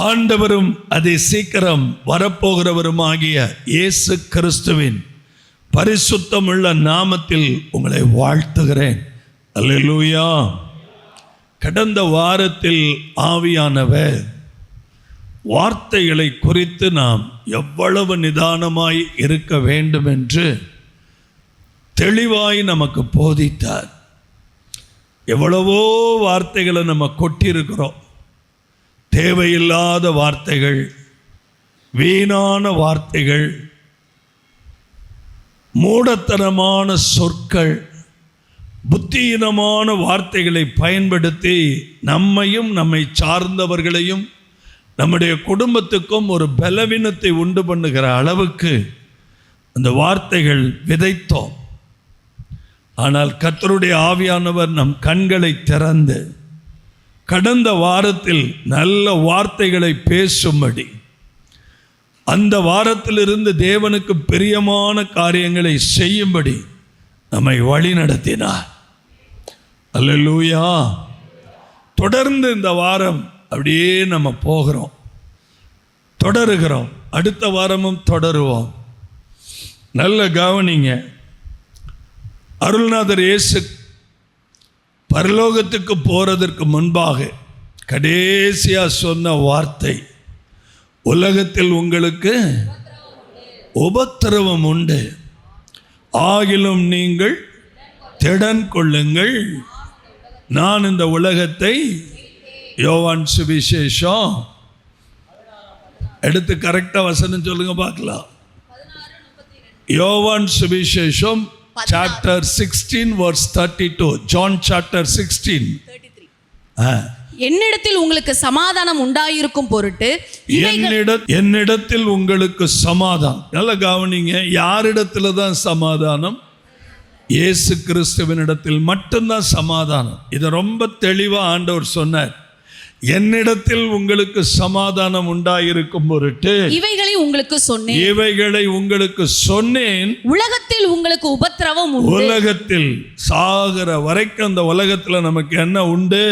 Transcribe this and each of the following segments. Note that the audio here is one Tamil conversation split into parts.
ஆண்டவரும் அதை சீக்கிரம் வரப்போகிறவருமாகிய இயேசு கிறிஸ்துவின் பரிசுத்தமுள்ள நாமத்தில் உங்களை வாழ்த்துகிறேன். அல்லேலூயா. கடந்த வாரத்தில் ஆவியானவர் வார்த்தைகளை குறித்து நாம் எவ்வளவு நிதானமாய் இருக்க வேண்டும் என்று தெளிவாய் நமக்கு போதித்தார். எவ்வளவோ வார்த்தைகளை நம்ம கொட்டியிருக்கிறோம். தேவையில்லாத வார்த்தைகள், வீணான வார்த்தைகள், மூடத்தனமான சொற்கள், புத்தியீனமான வார்த்தைகளை பயன்படுத்தி நம்மையும் நம்மை சார்ந்தவர்களையும் நம்முடைய குடும்பத்துக்கும் ஒரு பலவீனத்தை உண்டு பண்ணுகிற அளவுக்கு அந்த வார்த்தைகள் விதைத்தோம். ஆனால் கர்த்தருடைய ஆவியானவர் நம் கண்களை திறந்து கடந்த வாரத்தில் நல்ல வார்த்தைகளை பேசும்படி, அந்த வாரத்திலிருந்து தேவனுக்கு பிரியமான காரியங்களை செய்யும்படி நம்மை வழி நடத்தினார். அல்லேலூயா. தொடர்ந்து இந்த வாரம் அப்படியே நம்ம போகிறோம், தொடருகிறோம். அடுத்த வாரமும் தொடருவோம். நல்ல கவனிங்க. அருள்நாதர் இயேசு பரலோகத்துக்கு போறதற்கு முன்பாக கடைசியா சொன்ன வார்த்தை, உலகத்தில் உங்களுக்கு உபத்திரவம் உண்டு, ஆகிலும் நீங்கள் திடன் கொள்ளுங்கள், நான் இந்த உலகத்தை, யோவான் சுவிசேஷம் எடுத்து கரெக்டா வசனம் சொல்லுங்க பார்க்கலாம். யோவான் சுவிசேஷம் chapter 16 verse 32. John chapter 16 என்னிடத்தில் உங்களுக்கு சமாதானம் உண்டாயிருக்கும் பொருட்டு, என்னிடத்தில் உங்களுக்கு சமாதானம். நல்ல கவனிங்க. யாரிடத்துல தான் சமாதானம்? இயேசு கிறிஸ்துவினிடத்தில் மட்டும்தான் சமாதானம். இதை ரொம்ப தெளிவா ஆண்டவர் சொன்னார். என்னிடத்தில் உங்களுக்கு சமாதானம் உண்டாயிருக்கும் பொருட்டு இவைகளை உங்களுக்கு சொன்னேன். உலகத்தில் உங்களுக்கு உபத்திரவம் உண்டு. உலகத்தில் சாகிற வரைக்கும் அந்த உலகத்துல நமக்கு என்ன உண்டு?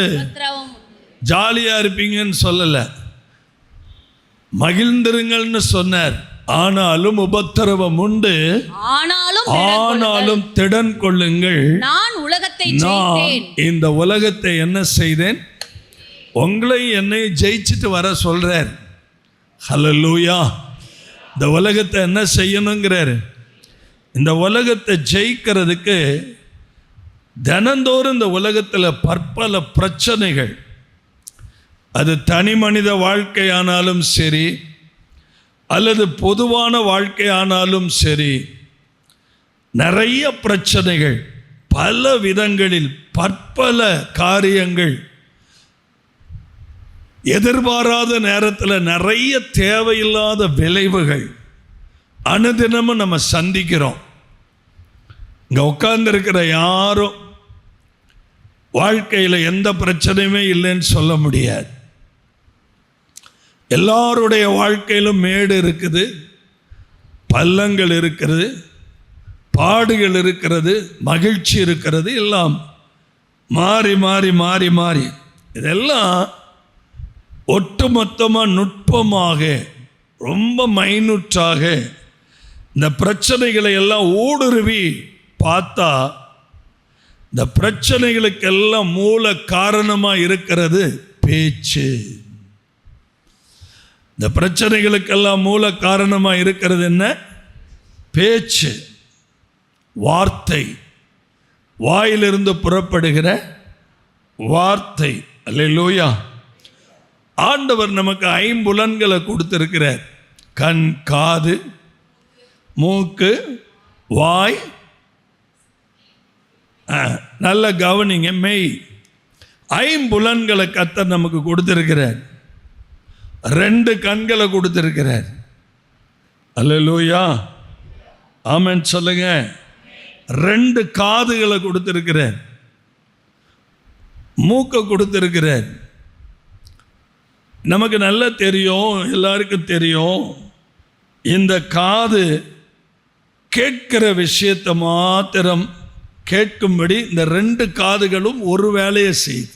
ஜாலியா இருப்பீங்கன்னு சொல்லல, மகிழ்ந்திருங்கள்னு சொன்னார். ஆனாலும் உபத்திரவம் உண்டு, ஆனாலும் திடன் கொள்ளுங்கள், நான் இந்த உலகத்தை என்ன செய்தேன்? உங்களை என்னை ஜெயிச்சுட்டு வர சொல்றார். ஹல்லேலூயா. இந்த உலகத்தை என்ன செய்யணுங்கிறார்? இந்த உலகத்தை ஜெயிக்கிறதுக்கு தினந்தோறும் இந்த உலகத்தில் பற்பல பிரச்சனைகள், அது தனி மனித வாழ்க்கையானாலும் சரி, அல்லது பொதுவான வாழ்க்கையானாலும் சரி, நிறைய பிரச்சனைகள், பல விதங்களில் பற்பல காரியங்கள், எதிர்பாராத நேரத்தில் நிறைய தேவையில்லாத விளைவுகள் அனுதினமும் நம்ம சந்திக்கிறோம். இங்க உட்கார்ந்துருக்கிற யாரும் வாழ்க்கையில் எந்த பிரச்சனையுமே இல்லைன்னு சொல்ல முடியாது. எல்லாருடைய வாழ்க்கையிலும் மேடு இருக்குது, பள்ளங்கள் இருக்கிறது, பாடுகள் இருக்கிறது, மகிழ்ச்சி இருக்கிறது, எல்லாம் மாறி மாறி மாறி மாறி இதெல்லாம் ஒட்டுமொத்தமாக நுட்பமாக ரொம்ப மைனூட்டாக இந்த பிரச்சனைகளை எல்லாம் ஊடுருவி பார்த்தா, இந்த பிரச்சனைகளுக்கெல்லாம் மூல காரணமாக இருக்கிறது பேச்சு. இந்த பிரச்சனைகளுக்கெல்லாம் மூல காரணமாக இருக்கிறது என்ன? பேச்சு, வார்த்தை, வாயிலிருந்து புறப்படுகிற வார்த்தை. அல்லேலூயா. ஆண்டவர் நமக்கு ஐம்புலன்களை கொடுத்திருக்கிறார். கண், காது, மூக்கு, வாய். நல்ல கவனிங்க. மெய். ஐம்புலன்களை கர்த்தர் நமக்கு கொடுத்திருக்கிறார். 2 கண்களை கொடுத்திருக்கிறார். அல்லேலூயா. ஆமென் சொல்லுங்க. 2 காதுகளை கொடுத்திருக்கிறார். மூக்கை கொடுத்திருக்கிறார். நமக்கு நல்லா தெரியும், எல்லாருக்கும் தெரியும், இந்த காது கேட்கிற விஷயத்தை மாத்திரம் கேட்கும்படி இந்த 2 காதுகளும் ஒரு வேலையை செய்யுது.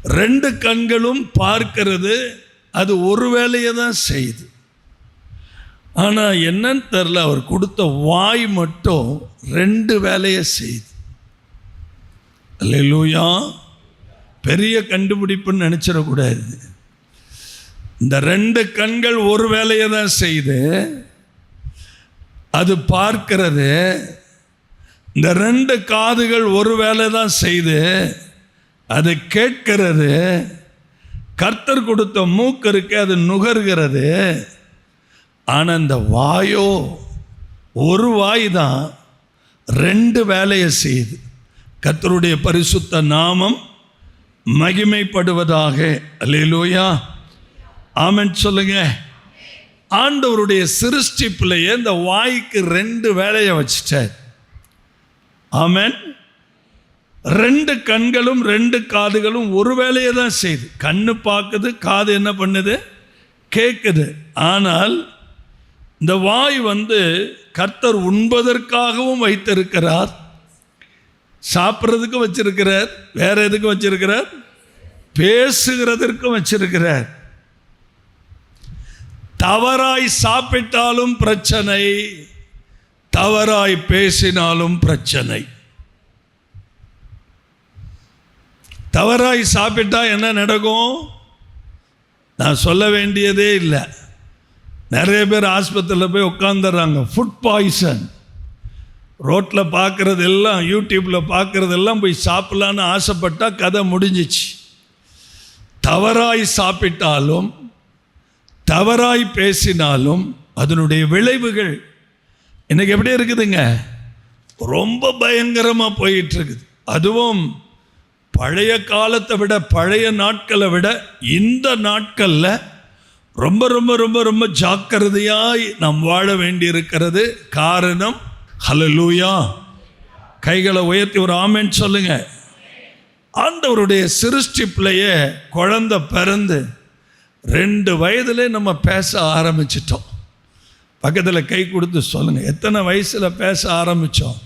2 கண்களும் பார்க்கிறது, அது ஒரு வேலையை தான் செய்யுது. ஆனால் என்னன்னு தெரில, அவர் கொடுத்த வாய் மட்டும் 2 வேலையை செய்யுது. அல்லேலூயா. பெரிய கண்டுபிடிப்புன்னு நினச்சிடக்கூடாது. இந்த 2 கண்கள் ஒரு வேலையை தான் செய்யுது, அது பார்க்கிறது. இந்த 2 காதுகள் ஒரு வேலை தான் செய்து, அது கேட்கிறது. கர்த்தர் கொடுத்த மூக்கு இருக்கு, அது நுகர்கிறது. ஆனால் இந்த வாயோ, ஒரு வாய் தான் 2 வேலையை செய்யுது. கர்த்தருடைய பரிசுத்த நாமம் மகிமைப்படுவதாக. அல்லேலூயா, ஆமென் சொல்லுங்க. ஆண்டவருடைய சிருஷ்டிப்பிலேயே இந்த வாய்க்கு 2 வேலையை வச்சுட்டார். ஆமென். 2 கண்களும் 2 காதுகளும் ஒரு வேலையை தான் செய்யுது. கண்ணு பார்க்குது, காது என்ன பண்ணுது, கேட்குது. ஆனால் இந்த வாய் கர்த்தர் உண்பதற்காகவும் வைத்திருக்கிறார், சாப்பிட்றதுக்கும் வச்சிருக்கிறார், வேற எதுக்கும் வச்சிருக்கிறார், பேசுகிறதற்கும் வச்சிருக்கிறார். தவறாய் சாப்பிட்டாலும் பிரச்சனை, தவறாய் பேசினாலும் பிரச்சனை. தவறாய் சாப்பிட்டா என்ன நடக்கும் நான் சொல்ல வேண்டியதே இல்லை. நிறைய பேர் ஆஸ்பத்திரியில் போய் உட்காந்துடுறாங்க. Food poison. ரோட்டில் பார்க்குறதெல்லாம், யூடியூப்பில் பார்க்குறதெல்லாம் போய் சாப்பிட்லான்னு ஆசைப்பட்டால் கதை முடிஞ்சிச்சு. தவறாய் சாப்பிட்டாலும் தவறாய் பேசினாலும் அதனுடைய விளைவுகள் இன்னைக்கு எப்படி இருக்குதுங்க, ரொம்ப பயங்கரமாக போயிட்டு இருக்குது. அதுவும் பழைய காலத்தை விட, பழைய நாட்களை விட இந்த நாட்களில் ரொம்ப ரொம்ப ரொம்ப ரொம்ப ஜாக்கிரதையாய் நாம் வாழ வேண்டி இருக்கிறது. காரணம், ஹல்லேலூயா, கைகளை உயர்த்தி ஒரு ஆமென் சொல்லுங்க. ஆண்டவருடைய சிருஷ்டிப்பிலேயே குழந்தை பிறந்து 2 வயதிலே நம்ம பேச ஆரம்பிச்சிட்டோம். பக்கத்தில் கை கொடுத்து சொல்லுங்க, எத்தனை வயசில் பேச ஆரம்பித்தோம்?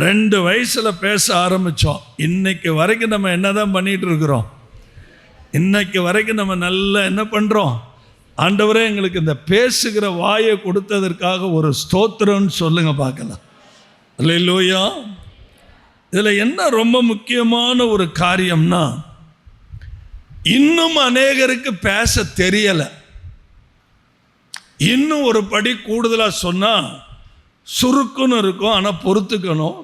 2 வயசில் பேச ஆரம்பித்தோம். இன்னைக்கு வரைக்கும் நம்ம என்ன தான் பண்ணிகிட்டு இருக்கிறோம்? இன்னைக்கு வரைக்கும் நம்ம நல்லா என்ன பண்ணுறோம்? ஆண்டவரே, எங்களுக்கு இந்த பேசுகிற வாயை கொடுத்ததற்காக ஒரு ஸ்தோத்திரம்னு சொல்லுங்க பார்க்கலாம். அல்லேலூயா. இதில் என்ன ரொம்ப முக்கியமான ஒரு காரியம்னா, இன்னும் அநேகருக்கு பேச தெரியலை. இன்னும் ஒரு படி கூடுதலாக சொன்னால் சுருக்குன்னு இருக்கும், ஆனால் பொறுத்துக்கணும்.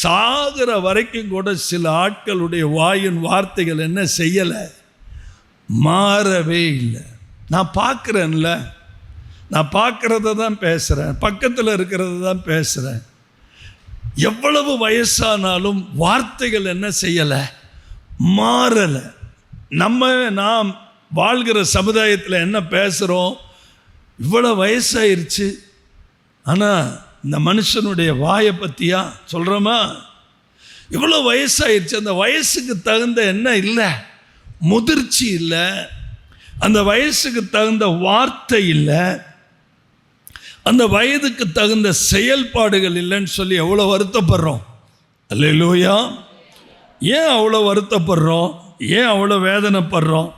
சாகிற வரைக்கும் கூட சில ஆட்களுடைய வாயின் வார்த்தைகள் என்ன செய்யலை, மாறவே இல்லை. நான் பார்க்குறேன்ல, நான் பார்க்குறத தான் பேசுகிறேன், பக்கத்தில் இருக்கிறத தான் பேசுகிறேன். எவ்வளவு வயசானாலும் வார்த்தைகள் என்ன செய்யலை, மாறலை. நாம் வாழ்கிற சமுதாயத்தில் என்ன பேசுகிறோம், இவ்வளோ வயசாயிருச்சு, ஆனால் இந்த மனுஷனுடைய வாயை பற்றியா சொல்கிறோமா? இவ்வளோ வயசாயிருச்சு, அந்த வயசுக்கு தகுந்த என்ன இல்லை, முதிர்ச்சி இல்லை, அந்த வயசுக்கு தகுந்த வார்த்தை இல்லை, அந்த வயதுக்கு தகுந்த செயல்பாடுகள் இல்லைன்னு சொல்லி எவ்வளோ வருத்தப்படுறோம். அல்லேலூயா. ஏன் அவ்வளோ வருத்தப்படுறோம்? ஏன் அவ்வளோ வேதனைப்படுறோம்?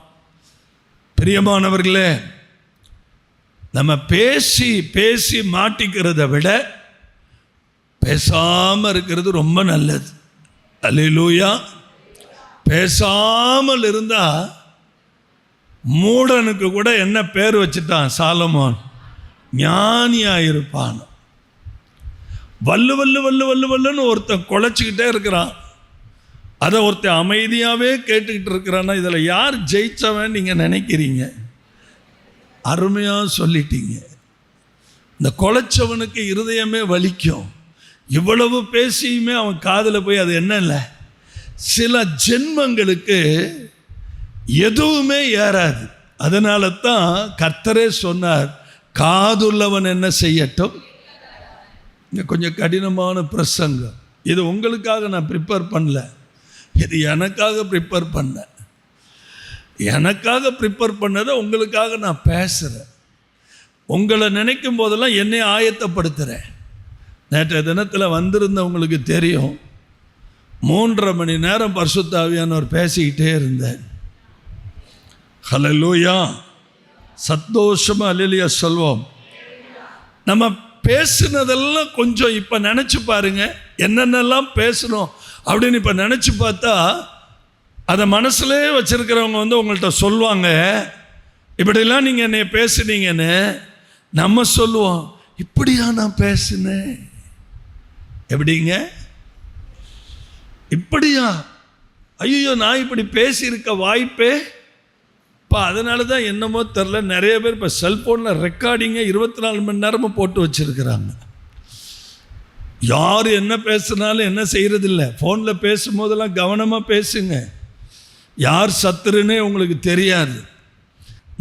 பிரியமானவர்களே, நம்ம பேசி பேசி மாட்டிக்கிறத விட பேசாமல் இருக்கிறது ரொம்ப நல்லது. அல்லேலூயா. பேசாமல் இருந்தால் மூடனுக்கு கூட என்ன பேர் வச்சுட்டான் சாலமோன், ஞானியாக இருப்பான். வல்லு வல்லு வல்லு வல்லு வல்லுன்னு ஒருத்தன் குலைச்சிக்கிட்டே இருக்கிறான், அதை ஒருத்தன் அமைதியாகவே கேட்டுக்கிட்டு இருக்கிறான்னா இதில் யார் ஜெயிச்சவன் நீங்கள் நினைக்கிறீங்க? அருமையாக சொல்லிட்டீங்க. இந்த குலைச்சவனுக்கு இருதயமே வலிக்கும். இவ்வளவு பேசியுமே அவன் காதில் போய் அது என்ன இல்லை, சில ஜென்மங்களுக்கு எதுவுமே ஏறாது. அதனால தான் கர்த்தரே சொன்னார், காதுள்ளவன் என்ன செய்யட்டும். இங்கே கொஞ்சம் கடினமான பிரசங்கம். இது உங்களுக்காக நான் ப்ரிப்பேர் பண்ணல, இது எனக்காக ப்ரிப்பேர் பண்ணேன். எனக்காக ப்ரிப்பேர் பண்ணதை உங்களுக்காக நான் பேசுகிறேன். உங்களை நினைக்கும் போதெல்லாம் என்னை ஆயத்தப்படுத்துகிறேன். நேற்றைய தினத்தில் வந்திருந்தவங்களுக்கு தெரியும், 3.5 மணி நேரம் பரிசுத்த ஆவியானவர் பேசிக்கிட்டே இருந்தேன். ஹல்லேலூயா, சந்தோஷமா அல்லேலூயா சொல்வோம். நம்ம பேசுனதெல்லாம் கொஞ்சம் இப்போ நினச்சி பாருங்க, என்னென்னலாம் பேசணும் அப்படின்னு இப்போ நினச்சி பார்த்தா அதை மனசுலே வச்சுருக்கிறவங்க உங்கள்கிட்ட சொல்லுவாங்க, இப்படிலாம் நீங்கள் என்னை பேசுனீங்கன்னு. நம்ம சொல்லுவோம், இப்படியா நான் பேசுனேன்? எப்படிங்க இப்படியா? ஐயோ, நான் இப்படி பேசியிருக்க வாய்ப்பே. இப்போ அதனால தான் என்னமோ தெரில, நிறைய பேர் இப்போ செல்ஃபோனில் ரெக்கார்டிங்கை 24 மணி நேரமும் போட்டு வச்சுருக்கிறாங்க. யார் என்ன பேசுனாலும் என்ன செய்கிறதில்ல. ஃபோனில் பேசும்போதெல்லாம் கவனமாக பேசுங்க, யார் சத்துருன்னே உங்களுக்கு தெரியாது.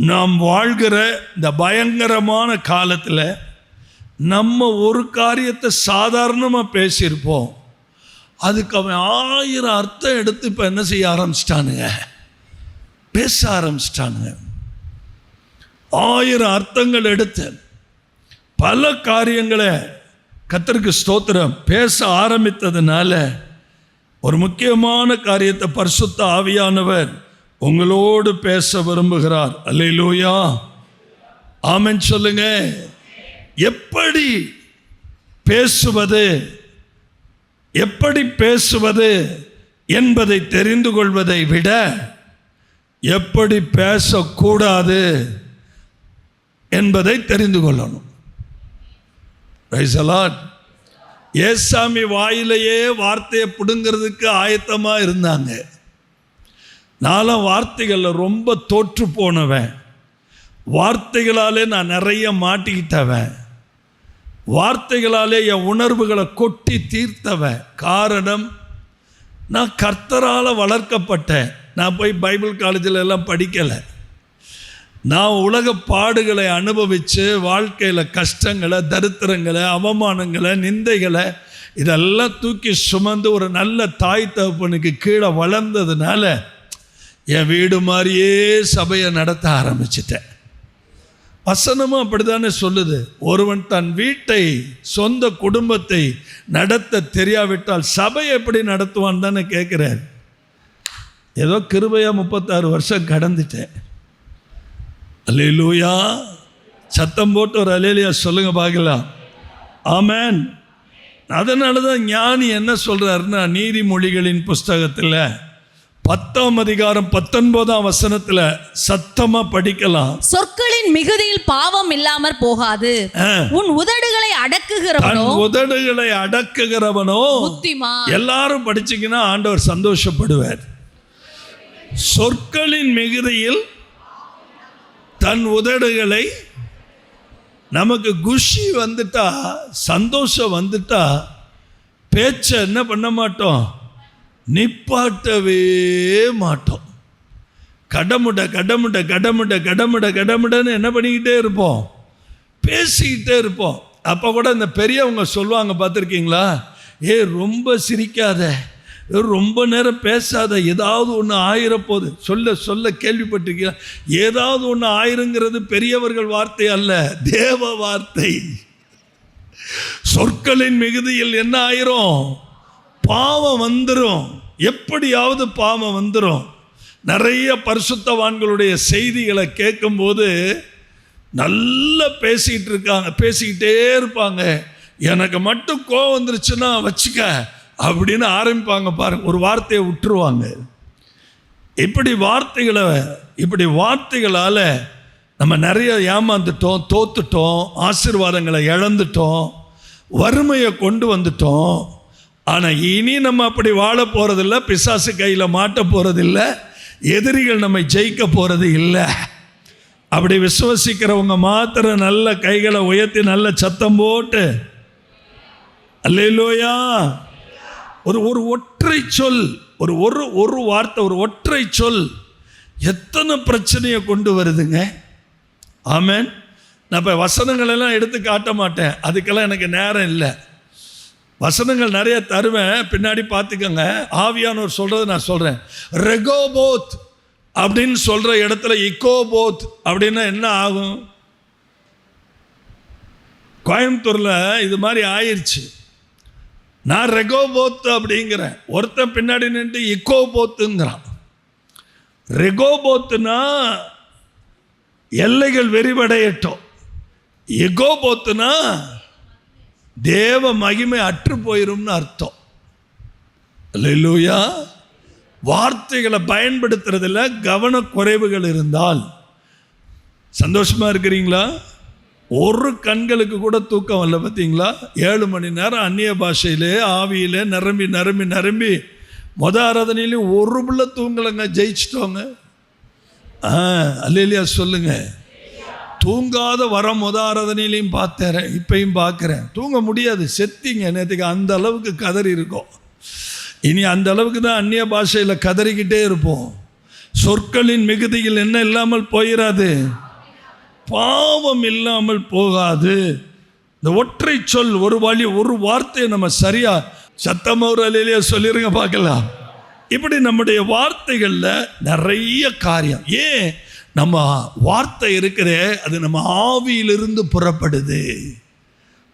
நாம் வாழ்கிற இந்த பயங்கரமான காலத்தில் நம்ம ஒரு காரியத்தை சாதாரணமாக பேசியிருப்போம், அதுக்கு அவன் 1000 அர்த்தம் எடுத்து இப்போ என்ன செய்ய ஆரம்பிச்சிட்டானுங்க, பேச ஆரம்பிச்சிட்டானுங்க. 1000 அர்த்தங்கள் எடுத்து பல காரியங்களை கர்த்தருக்கு ஸ்தோத்திரம் பேச ஆரம்பித்ததுனால ஒரு முக்கியமான காரியத்தை பரிசுத்த ஆவியானவர் உங்களோடு பேச விரும்புகிறார். அல்லேலூயா, ஆமென் சொல்லுங்க. எப்படி பேசுவது என்பதை தெரிந்து கொள்வதை விட எப்படி பேசக்கூடாது என்பதை தெரிந்து கொள்ளணும். Price the Lord. ஏசாமி வாயிலேயே வார்த்தையை பிடுங்கிறதுக்கு ஆயத்தமாக இருந்தாங்க. நான்லாம் வார்த்தைகளில் ரொம்ப தோற்று போனவன், வார்த்தைகளாலே நான் நிறைய மாட்டிக்கிட்டவன், வார்த்தைகளாலே என் உணர்வுகளை கொட்டி தீர்த்தவன். காரணம், நான் கர்த்தரால் வளர்க்கப்பட்டேன். நான் போய் பைபிள் காலேஜில் எல்லாம் படிக்கலை. நான் உலக பாடுகளை அனுபவித்து வாழ்க்கையில் கஷ்டங்களை, தரித்திரங்களை, அவமானங்களை, நிந்தைகளை இதெல்லாம் தூக்கி சுமந்து ஒரு நல்ல தாய் தகப்பனுக்கு கீழே வளர்ந்ததுனால என் வீடு மாதிரியே சபையை நடத்த ஆரம்பிச்சிட்டேன். வசனமும் அப்படித்தானே சொல்லுது, ஒருவன் தன் வீட்டை, சொந்த குடும்பத்தை நடத்த தெரியாவிட்டால் சபையை எப்படி நடத்துவான்னு தானே கேட்குறாரு. ஏதோ கிருபையா 36 வருஷம் கடந்துட்டேன். அல்லேலூயா, சத்தம் போட்டு ஒரு அல்லேலூயா சொல்லுங்க பார்க்கலாம். ஆமென். அதனால தான் ஞானி என்ன சொல்கிறாருன்னா, நீதிமொழிகளின் புஸ்தகத்தில் 10ஆம் அதிகாரம் 19ஆம் வசனத்தில் சத்தமாக படிக்கலாம். சொற்களின் மிகுதியில் பாவம் இல்லாமற் போகாது, உன் உதடுகளை அடக்குகிறவனோ புத்திமான். எல்லாரும் படிச்சீங்கன்னா ஆண்டவர் சந்தோஷப்படுவார். சொற்களின் மிகுதியில் தன் உதடுகளை, நமக்கு குஷி வந்துட்டா, சந்தோஷம் வந்துட்டா பேச்ச என்ன பண்ண மாட்டோம், நிப்பாட்டவே மாட்டோம். கடமுடன்னு என்ன பண்ணிக்கிட்டே இருப்போம், பேசிக்கிட்டே இருப்போம். அப்போ கூட இந்த பெரியவங்க சொல்லுவாங்க, பார்த்துருக்கீங்களா, ரொம்ப சிரிக்காத, ரொம்ப நேரம் பேசாத, ஏதாவது ஒன்று ஆயிரப்போகுது. சொல்ல கேள்விப்பட்டிருக்கீங்களா? ஏதாவது ஒன்று ஆயிருங்கிறது பெரியவர்கள் வார்த்தை அல்ல, தேவ வார்த்தை. சொற்களின் மிகுதியில் என்ன ஆயிரும், பாவம் வந்துடும். எப்படியாவது பாவம் வந்துடும். நிறைய பரிசுத்தவான்களுடைய செய்திகளை கேட்கும்போது நல்லா பேசிக்கிட்டே இருப்பாங்க. எனக்கு மட்டும் கோவம் வந்துருச்சுன்னா வச்சுக்க அப்படின்னு ஆரம்பிப்பாங்க பாருங்க, ஒரு வார்த்தையை விட்டுருவாங்க. இப்படி வார்த்தைகளால் நம்ம நிறைய ஏமாந்துட்டோம், தோத்துட்டோம், ஆசீர்வாதங்களை இழந்துட்டோம், வறுமையை கொண்டு வந்துட்டோம். ஆனால் இனி நம்ம அப்படி வாழ போகிறதில்ல, பிசாசு கையில் மாட்ட போகிறதில்ல, எதிரிகள் நம்மை ஜெயிக்க போகிறது இல்லை. அப்படி விசுவசிக்கிறவங்க மாத்திரம் நல்ல கைகளை உயர்த்தி நல்ல சத்தம் போட்டு அல்லேலூயா. ஒரு ஒற்றை சொல், ஒரு வார்த்தை, ஒரு ஒற்றை சொல் எத்தனை பிரச்சனையை கொண்டு வருதுங்க. ஆமென். நான் இப்போ வசனங்களெல்லாம் எடுத்து காட்ட மாட்டேன், அதுக்கெல்லாம் எனக்கு நேரம் இல்லை. வசனங்கள் நிறைய தருவேன், பின்னாடி பார்த்துக்கோங்க. ஆவியானவர் சொல்கிறது நான் சொல்கிறேன். ரெகோபோத் அப்படின்னு சொல்கிற இடத்துல இக்கோபோத் அப்படின்னா என்ன ஆகும்? கோயம்புத்தூரில் இது மாதிரி ஆயிடுச்சு. நான் ரெகோபோத்து அப்படிங்கிறேன். ஒருத்தன் பின்னாடி நின்று இக்கோபோத்துங்கிறான். ரெகோபோத்துனா எல்லைகள் விரிவடையட்டும், எகோபோத்துனா தேவ மகிமை அற்று போயிரும்னு அர்த்தம். அல்லேலூயா. வார்த்தைகளை பயன்படுத்துறதுல கவனக்குறைவுகள் இருந்தால் சந்தோஷமா இருக்கிறீங்களா? ஒரு கண்களுக்கு கூட தூக்கம் வரல பார்த்தீங்களா? 7 மணி நேரம் அந்நிய பாஷையிலே ஆவியிலே நிரம்பி நிரம்பி நிரம்பி ஆராதனையிலையும் ஒரு புள்ள தூங்கலைங்க, ஜெயிச்சிட்டோங்க. அல்லேலூயா சொல்லுங்க. தூங்காத வர ஆராதனையிலையும் பார்த்தேன், இப்பையும் பார்க்குறேன். தூங்க முடியாது, செத்திங்க. நேற்றுக்கு அந்த அளவுக்கு கதறி இருக்கும். இனி அந்த அளவுக்கு தான் அந்நிய பாஷையில் கதறிக்கிட்டே இருப்போம். சொற்களின் மிகுதியில் என்ன இல்லாமல் போயிடாது, பாவம் இல்லாமல் போகாது. இந்த ஒற்றை சொல், ஒரு வழி, ஒரு வார்த்தையை நம்ம சரியா சத்தமாக ஒரு அலையிலேயே சொல்லிருங்க பார்க்கலாம். இப்படி நம்முடைய வார்த்தைகளில் நிறைய காரியம். ஏன் நம்ம வார்த்தை இருக்கிறே, அது நம்ம ஆவியிலிருந்து புறப்படுது.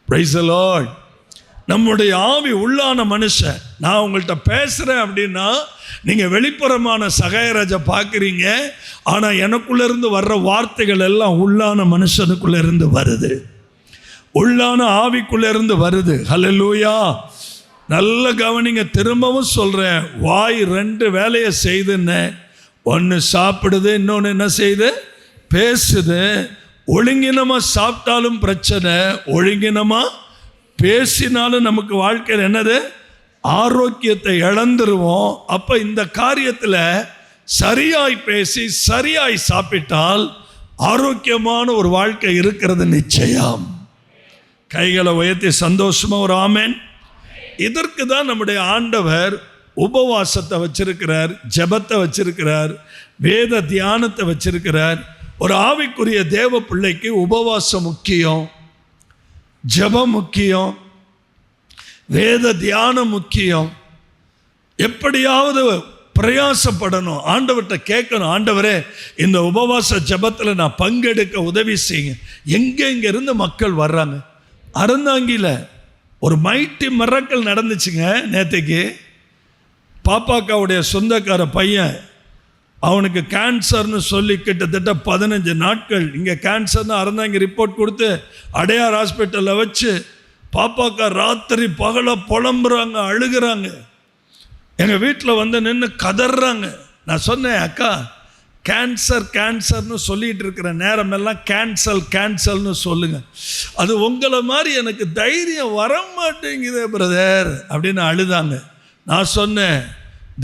Price the Lord. நம்முடைய ஆவி உள்ளான மனுஷன். நான் உங்கள்கிட்ட பேசுகிறேன் அப்படின்னா நீங்கள் வெளிப்புறமான சகாயராஜை பார்க்குறீங்க, ஆனால் எனக்குள்ளேருந்து வர்ற வார்த்தைகள் எல்லாம் உள்ளான மனுஷனுக்குள்ளேருந்து வருது, உள்ளான ஆவிக்குள்ளேருந்து வருது. ஹல்லேலூயா. நல்ல கவனிங்க. திரும்பவும் சொல்கிறேன், வாய் 2 வேலையை செய்துன்னு. ஒன்று சாப்பிடுது, இன்னொன்று என்ன செய்யுது, பேசுது. ஒழுங்கினமாக சாப்பிட்டாலும் பிரச்சனை, ஒழுங்கினமாக பேசினாலும் நமக்கு வாழ்க்கையில் என்னது, ஆரோக்கியத்தை இழந்துருவோம். அப்போ இந்த காரியத்தில் சரியாய் பேசி சரியாய் சாப்பிட்டால் ஆரோக்கியமான ஒரு வாழ்க்கை இருக்கிறது நிச்சயம். கைகளை உயர்த்தி சந்தோஷமாக ஒரு ஆமென். இதற்கு தான் நம்முடைய ஆண்டவர் உபவாசத்தை வச்சிருக்கிறார், ஜெபத்தை வச்சிருக்கிறார், வேத தியானத்தை வச்சிருக்கிறார். ஒரு ஆவிக்குரிய தேவ பிள்ளைக்கு உபவாசம் முக்கியம், ஜெபம் முக்கியம், வேத தியானம் முக்கியம். எப்படியாவது பிரயாசப்படணும், ஆண்டவர்கிட்ட கேட்கணும், ஆண்டவரே இந்த உபவாச ஜெபத்தில் நான் பங்கெடுக்க உதவி செய்யுங்க. எங்கே இருந்து மக்கள் வர்றாங்க. அறந்தாங்கியில் ஒரு மைட்டி மிரக்கல் நடந்துச்சுங்க நேற்றுக்கு. பாப்பாக்காவுடைய சொந்தக்கார பையன், அவனுக்கு கேன்சர்னு சொல்லி கிட்டத்தட்ட 15 நாட்கள் இங்கே கேன்சர்னு அறந்தாங்க ரிப்போர்ட் கொடுத்து அடையார் ஹாஸ்பிட்டலில் வச்சு பாப்பாக்கா ராத்திரி பகலாக புலம்புறாங்க, அழுகிறாங்க. எங்கள் வீட்டில் வந்து நின்று கதறாங்க. நான் சொன்னேன், அக்கா கேன்சர்னு சொல்லிகிட்டு இருக்கிற நேரமெல்லாம் கேன்சல்னு சொல்லுங்கள். அது உங்களை மாதிரி எனக்கு தைரியம் வர மாட்டேங்குதே பிரதர் அப்படின்னு அழுதாங்க. நான் சொன்னேன்,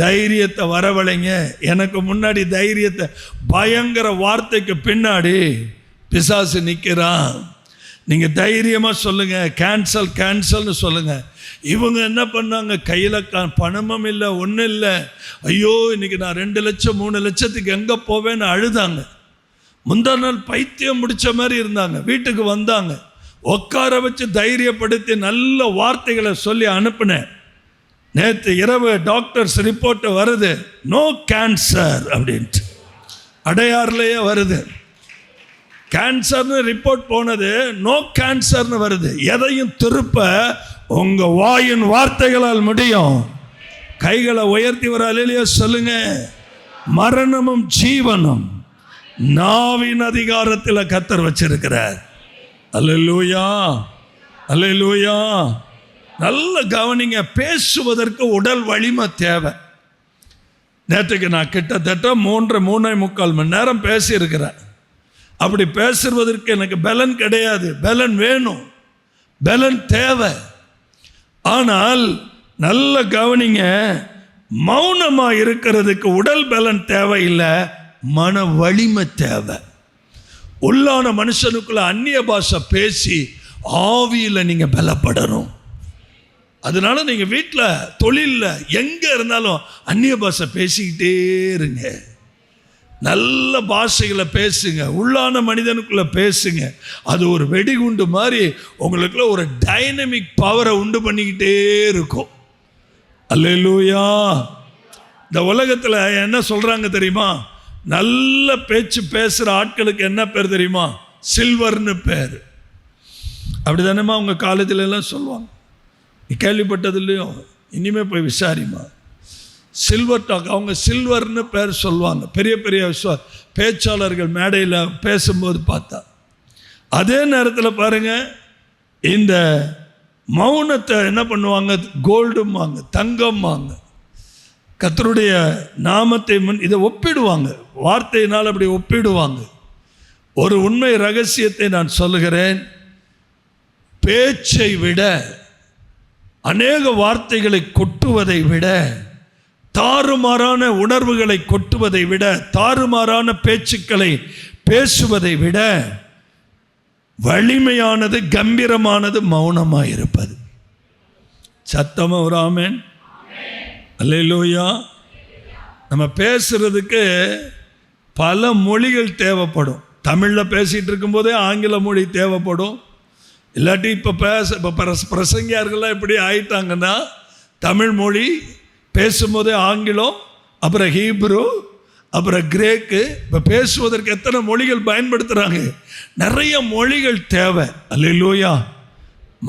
தைரியத்தை வரவழைங்க. எனக்கு முன்னாடி தைரியத்தை, பயங்கர வார்த்தைக்கு பின்னாடி பிசாசு நிற்கிறான். நீங்கள் தைரியமாக சொல்லுங்கள், கேன்சல்னு சொல்லுங்கள். இவங்க என்ன பண்ணாங்க, கையில் பணமும் இல்லை, ஒன்றும் இல்லை. ஐயோ இன்னைக்கு நான் 2 லட்சம் 3 லட்சத்துக்கு எங்கே போவேன்னு அழுதாங்க. முந்தா நாள் பைத்தியம் முடித்த மாதிரி இருந்தாங்க. வீட்டுக்கு வந்தாங்க, உட்கார வச்சு தைரியப்படுத்தி நல்ல வார்த்தைகளை சொல்லி அனுப்புனேன். நேற்று இரவு டாக்டர்ஸ் ரிப்போர்ட் வருது, நோ கேன்சர் அப்படின்ட்டு. அடையாறுலையே வருது, கேன்சர்னு ரிப்போர்ட் போனது, நோ கேன்சர்னு வருது. எதையும் திருப்ப உங்க வாயின் வார்த்தைகளால் முடியும். கைகளை உயர்த்தி வர அல்லேலூயா சொல்லுங்க. மரணமும் ஜீவனும் நாவின் அதிகாரத்தில் கர்த்தர் வச்சிருக்கிறார். அல்லேலூயா, அல்லேலூயா. நல்ல கவனிங்க. பேசுவதற்கு உடல் வலிமை தேவை. நேற்றுக்கு நான் கிட்டத்தட்ட 3.25 மணி நேரம் பேசியிருக்கிறேன். அப்படி பேசுவதற்கு எனக்கு பலன் கிடையாது, பலன் வேணும், பலன் தேவை. ஆனால் நல்ல கவனிங்க, மௌனமாக இருக்கிறதுக்கு உடல் பலன் தேவையில்லை, மன வலிமை தேவை. உள்ளான மனுஷனுக்குள்ள அந்நிய பாஷை பேசி ஆவியில் நீங்கள் பலப்படணும். அதனால நீங்கள் வீட்டில், தொழிலில், எங்கே இருந்தாலும் அந்நிய பாஷை பேசிக்கிட்டே இருங்க. நல்ல பாஷைகளை பேசுங்க, உள்ளான மனிதனுக்குள்ளே பேசுங்க. அது ஒரு வெடிகுண்டு மாதிரி உங்களுக்குள்ள ஒரு டைனமிக் பவரை உண்டு பண்ணிக்கிட்டே இருக்கும். அல்லேலூயா. இந்த உலகத்தில் என்ன சொல்கிறாங்க தெரியுமா? நல்ல பேச்சு பேசுகிற ஆட்களுக்கு என்ன பேர் தெரியுமா? சில்வர்னு பேர். அப்படி தானேம்மா உங்கள் காலேஜில் எல்லாம் சொல்லுவாங்க. நீ கேள்விப்பட்டது இல்லையோ? இனிமேல் போய் விசாரிமா. சில்வர் டாக், அவங்க சில்வர்னு பேர் சொல்லுவாங்க. பெரிய பெரிய பேச்சாளர்கள் மேடையில் பேசும்போது பார்த்தா, அதே நேரத்தில் பாருங்கள், இந்த மௌனத்தை என்ன பண்ணுவாங்க? கோல்டும்பாங்க, தங்கம்பாங்க. கர்த்தருடைய நாமத்தை இதை ஒப்பிடுவாங்க, வார்த்தையினால் அப்படி ஒப்பிடுவாங்க. ஒரு உண்மை ரகசியத்தை நான் சொல்லுகிறேன். பேச்சை விட, அநேக வார்த்தைகளை கொட்டுவதை விட, தாறுமாறான உணர்வுகளை கொட்டுவதை விட, தாறுமாறான பேச்சுக்களை பேசுவதை விட வலிமையானது, கம்பீரமானது மௌனமாயிருப்பது. சத்தமா ஒரு ஆமென். அல்லேலூயா. நம்ம பேசுறதுக்கு பல மொழிகள் தேவைப்படும். தமிழில் பேசிகிட்டு இருக்கும்போதே ஆங்கில மொழி தேவைப்படும். இல்லாட்டி இப்போ பிரசங்கியார்கள்லாம் எப்படி ஆயிட்டாங்கன்னா, தமிழ் மொழி பேசும்போதே ஆங்கிலம், அப்புறம் ஹீப்ரு, அப்புறம் கிரேக்கு. இப்போ பேசுவதற்கு எத்தனை மொழிகள் பயன்படுத்துகிறாங்க? நிறைய மொழிகள் தேவை. அல்லேலூயா.